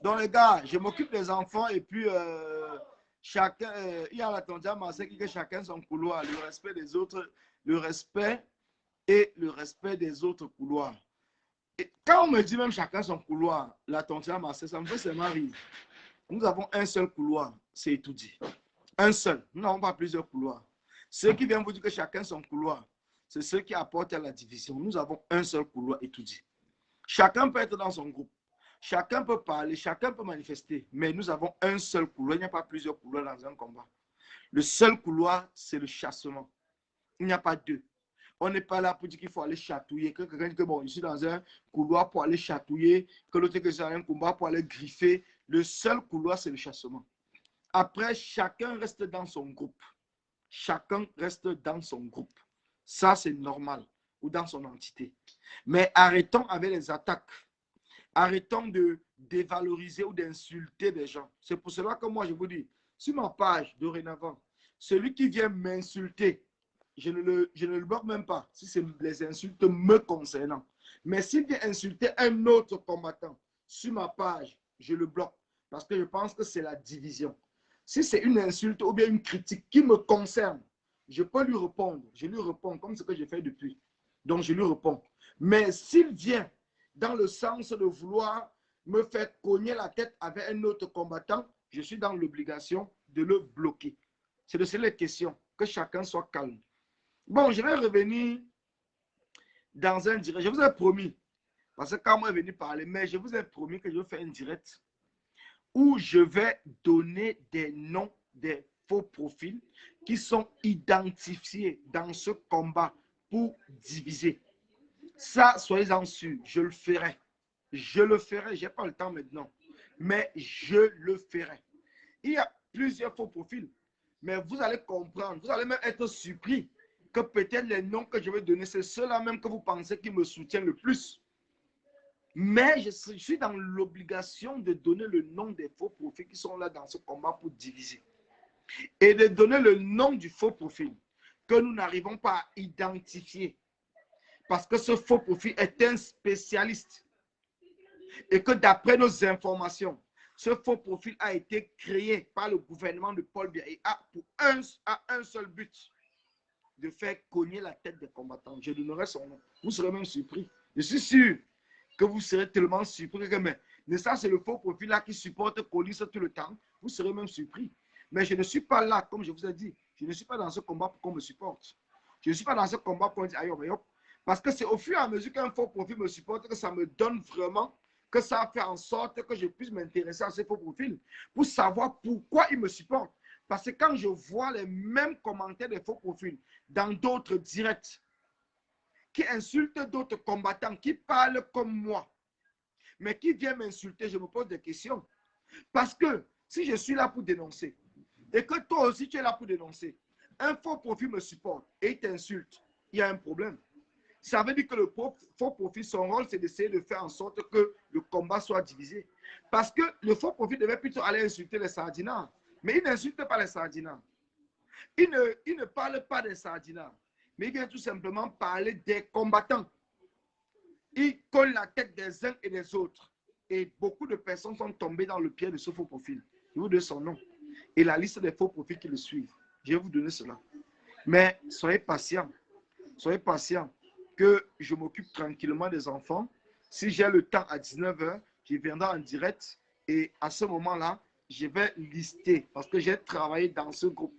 Donc, les gars, je m'occupe des enfants et puis chacun, il y a la tondia Marseille qui que chacun son couloir, le respect des autres, le respect et le respect des autres couloirs. Et quand on me dit même chacun son couloir, la tondia Marseille, ça me fait seulement rire. Nous avons un seul couloir, c'est tout dit. Un seul. Nous n'avons pas plusieurs couloirs. Ceux qui viennent vous dire que chacun son couloir, c'est ceux qui apportent à la division. Nous avons un seul couloir et tout dit. Chacun peut être dans son groupe. Chacun peut parler, chacun peut manifester. Mais nous avons un seul couloir. Il n'y a pas plusieurs couloirs dans un combat. Le seul couloir, c'est le chassement. Il n'y a pas deux. On n'est pas là pour dire qu'il faut aller chatouiller. Que quelqu'un dit que bon, je suis dans un couloir pour aller chatouiller. Que l'autre que c'est un combat pour aller griffer. Le seul couloir, c'est le chassement. Après, chacun reste dans son groupe. Chacun reste dans son groupe. Ça, c'est normal. Ou dans son entité. Mais arrêtons avec les attaques. Arrêtons de dévaloriser ou d'insulter des gens. C'est pour cela que moi, je vous dis, sur ma page dorénavant, celui qui vient m'insulter, je ne le bloque même pas, si c'est les insultes me concernant. Mais s'il vient insulter un autre combattant sur ma page, je le bloque. Parce que je pense que c'est la division. Si c'est une insulte ou bien une critique qui me concerne, je peux lui répondre. Je lui réponds comme ce que j'ai fait depuis. Donc, je lui réponds. Mais s'il vient dans le sens de vouloir me faire cogner la tête avec un autre combattant, je suis dans l'obligation de le bloquer. C'est de ces questions. Que chacun soit calme. Bon, je vais revenir dans un direct. Je vous ai promis, parce que quand moi est venu parler, mais je vous ai promis que je vais faire un direct où je vais donner des noms des faux profils qui sont identifiés dans ce combat pour diviser. Ça, soyez-en sûrs, je le ferai. Je le ferai, je n'ai pas le temps maintenant, mais je le ferai. Il y a plusieurs faux profils, mais vous allez comprendre, vous allez même être surpris que peut-être les noms que je vais donner, c'est ceux-là même que vous pensez qui me soutiennent le plus. Mais je suis dans l'obligation de donner le nom des faux profils qui sont là dans ce combat pour diviser. Et de donner le nom du faux profil que nous n'arrivons pas à identifier. Parce que ce faux profil est un spécialiste. Et que d'après nos informations, ce faux profil a été créé par le gouvernement de Paul Biya et a un seul but, de faire cogner la tête des combattants. Je donnerai son nom. Vous serez même surpris. Je suis sûr que vous serez tellement surpris que mais ça, c'est le faux profil là qui supporte Colis tout le temps. Vous serez même surpris. Mais je ne suis pas là, comme je vous ai dit. Je ne suis pas dans ce combat pour qu'on me supporte. Je ne suis pas dans ce combat pour dire aïe, aïe, aïe. Parce que c'est au fur et à mesure qu'un faux profil me supporte que ça me donne vraiment, que ça fait en sorte que je puisse m'intéresser à ces faux profils pour savoir pourquoi ils me supportent. Parce que quand je vois les mêmes commentaires des faux profils dans d'autres directs, qui insultent d'autres combattants, qui parlent comme moi, mais qui viennent m'insulter, je me pose des questions. Parce que si je suis là pour dénoncer, et que toi aussi tu es là pour dénoncer, un faux profil me supporte et il t'insulte, il y a un problème. Ça veut dire que le faux profil, son rôle, c'est d'essayer de faire en sorte que le combat soit divisé. Parce que le faux profil devait plutôt aller insulter les sardinards. Mais il n'insulte pas les sardinards. Il ne parle pas des sardinards. Mais il vient tout simplement parler des combattants. Il colle la tête des uns et des autres. Et beaucoup de personnes sont tombées dans le pied de ce faux profil. Je vous donne son nom. Et la liste des faux profils qui le suivent. Je vais vous donner cela. Mais soyez patients. Soyez patients. Que je m'occupe tranquillement des enfants. Si j'ai le temps à 19h, je viendrai en direct et à ce moment-là, je vais lister parce que j'ai travaillé dans ce groupe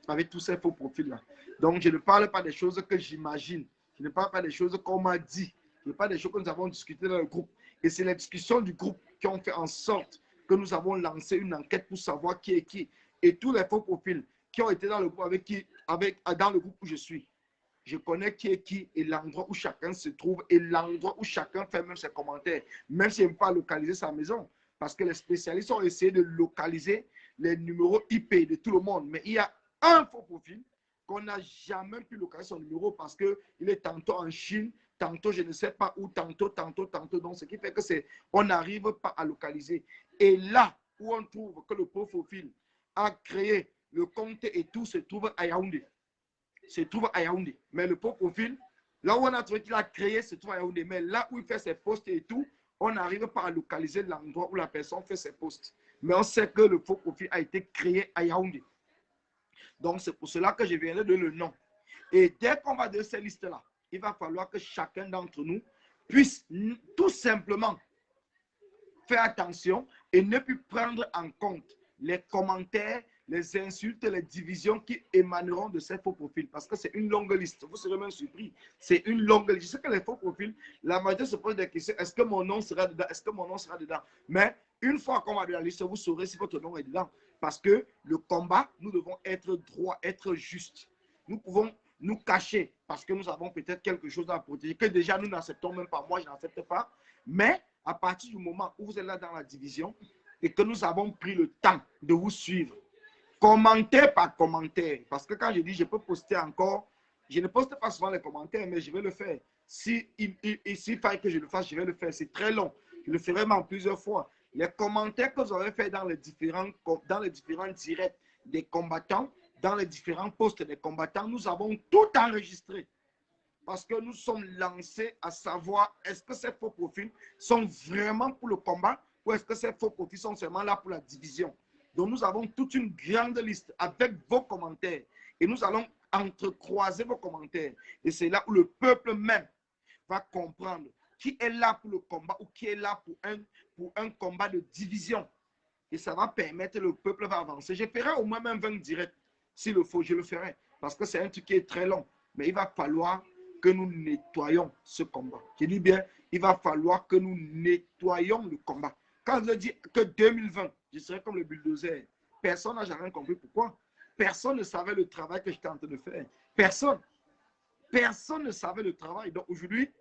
avec tous ces faux profils-là. Donc, je ne parle pas des choses que j'imagine. Je ne parle pas des choses qu'on m'a dit. Je ne parle pas des choses que nous avons discutées dans le groupe. Et c'est les discussions du groupe qui ont fait en sorte que nous avons lancé une enquête pour savoir qui est qui. Et tous les faux profils qui ont été dans le groupe dans le groupe où je suis. Je connais qui est qui et l'endroit où chacun se trouve et l'endroit où chacun fait même ses commentaires. Même si je n'aime pas localiser sa maison. Parce que les spécialistes ont essayé de localiser les numéros IP de tout le monde. Mais il y a un faux profil qu'on n'a jamais pu localiser son numéro parce qu'il est tantôt en Chine, tantôt je ne sais pas où, tantôt. Donc, ce qui fait que on n'arrive pas à localiser. Et là où on trouve que le faux profil a créé le compte et tout se trouve à Yaoundé. Se trouve à Yaoundé. Mais le faux profil, là où on a trouvé qu'il a créé, se trouve à Yaoundé. Mais là où il fait ses posts et tout, on n'arrive pas à localiser l'endroit où la personne fait ses posts. Mais on sait que le faux profil a été créé à Yaoundé. Donc, c'est pour cela que je viens de donner le nom. Et dès qu'on va de ces listes-là, il va falloir que chacun d'entre nous puisse tout simplement faire attention et ne plus prendre en compte les commentaires, les insultes, les divisions qui émaneront de ces faux profils. Parce que c'est une longue liste. Vous serez même surpris. C'est une longue liste. Je sais que les faux profils, la majorité se pose des questions. Est-ce que mon nom sera dedans? Est-ce que mon nom sera dedans? Mais une fois qu'on va de la liste, vous saurez si votre nom est dedans. Parce que le combat, nous devons être droit, être juste. Nous pouvons nous cacher parce que nous avons peut-être quelque chose à protéger que déjà nous n'acceptons même pas. Moi, je n'accepte pas. Mais à partir du moment où vous êtes là dans la division et que nous avons pris le temps de vous suivre, commentaire par commentaire, parce que quand je dis je peux poster encore, je ne poste pas souvent les commentaires, mais je vais le faire. S'il faille que je le fasse, je vais le faire. C'est très long. Je le ferai même plusieurs fois. Les commentaires que vous avez fait dans les différents directs des combattants, dans les différents postes des combattants, nous avons tout enregistré. Parce que nous sommes lancés à savoir est-ce que ces faux profils sont vraiment pour le combat ou est-ce que ces faux profils sont seulement là pour la division. Donc nous avons toute une grande liste avec vos commentaires et nous allons entrecroiser vos commentaires. Et c'est là où le peuple même va comprendre qui est là pour le combat ou qui est là pour un combat de division. Et ça va permettre, le peuple va avancer. Je ferai au moins même 20 directs. S'il le faut, je le ferai. Parce que c'est un truc qui est très long. Mais il va falloir que nous nettoyons ce combat. Je dis bien, il va falloir que nous nettoyons le combat. Quand je dis que 2020, je serai comme le bulldozer, personne n'a jamais compris pourquoi. Personne ne savait le travail que j'étais en train de faire. Personne. Personne ne savait le travail. Donc aujourd'hui,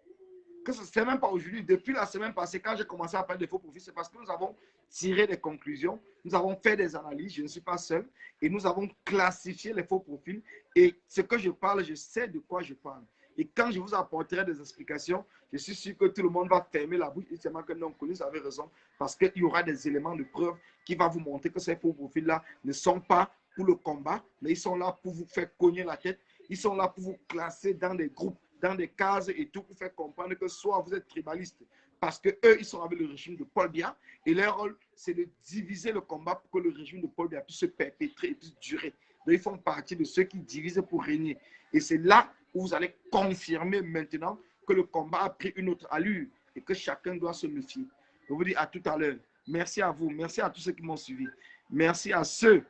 que ce n'est même pas aujourd'hui, depuis la semaine passée, quand j'ai commencé à parler de faux profils, c'est parce que nous avons tiré des conclusions, nous avons fait des analyses, je ne suis pas seul, et nous avons classifié les faux profils. Et ce que je parle, je sais de quoi je parle. Et quand je vous apporterai des explications, je suis sûr que tout le monde va fermer la bouche. Et c'est que non, vous avez raison, parce qu'il y aura des éléments de preuve qui vont vous montrer que ces faux profils-là ne sont pas pour le combat, mais ils sont là pour vous faire cogner la tête. Ils sont là pour vous classer dans des groupes, dans des cases et tout, pour faire comprendre que soit vous êtes tribaliste, parce qu'eux, ils sont avec le régime de Paul Biya, et leur rôle, c'est de diviser le combat pour que le régime de Paul Biya puisse se perpétrer et puisse durer. Donc, ils font partie de ceux qui divisent pour régner. Et c'est là où vous allez confirmer maintenant que le combat a pris une autre allure et que chacun doit se méfier. Je vous dis à tout à l'heure. Merci à vous. Merci à tous ceux qui m'ont suivi. Merci à ceux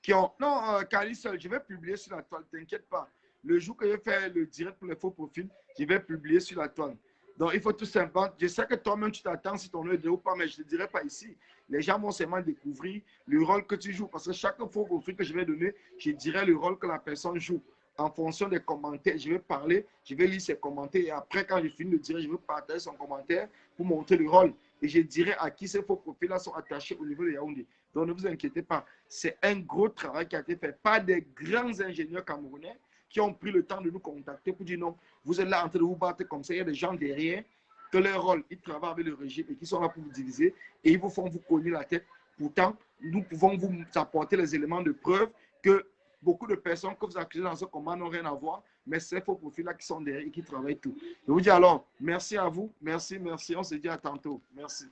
qui ont... Non, Kali seul, je vais publier sur la toile, t'inquiète pas. Le jour que je fais le direct pour les faux profils, je vais publier sur la toile. Donc, il faut tout simplement... Je sais que toi-même, tu t'attends si ton œil est ou pas, mais je ne te dirai pas ici. Les gens vont seulement découvrir le rôle que tu joues. Parce que chaque faux profil que je vais donner, je dirai le rôle que la personne joue. En fonction des commentaires, je vais parler, je vais lire ses commentaires. Et après, quand je finis de dire, je vais partager son commentaire pour montrer le rôle. Et je dirai à qui ces faux profils-là sont attachés au niveau de Yaoundé. Donc, ne vous inquiétez pas. C'est un gros travail qui a été fait par des grands ingénieurs camerounais qui ont pris le temps de nous contacter pour dire non, vous êtes là en train de vous battre comme ça. Il y a des gens derrière, que leur rôle, ils travaillent avec le régime et qui sont là pour vous diviser et ils vous font vous cogner la tête. Pourtant, nous pouvons vous apporter les éléments de preuve que beaucoup de personnes que vous accusez dans ce combat n'ont rien à voir, mais c'est faux profils-là qui sont derrière et qui travaillent tout. Je vous dis alors, merci à vous, merci, merci. On se dit à tantôt. Merci.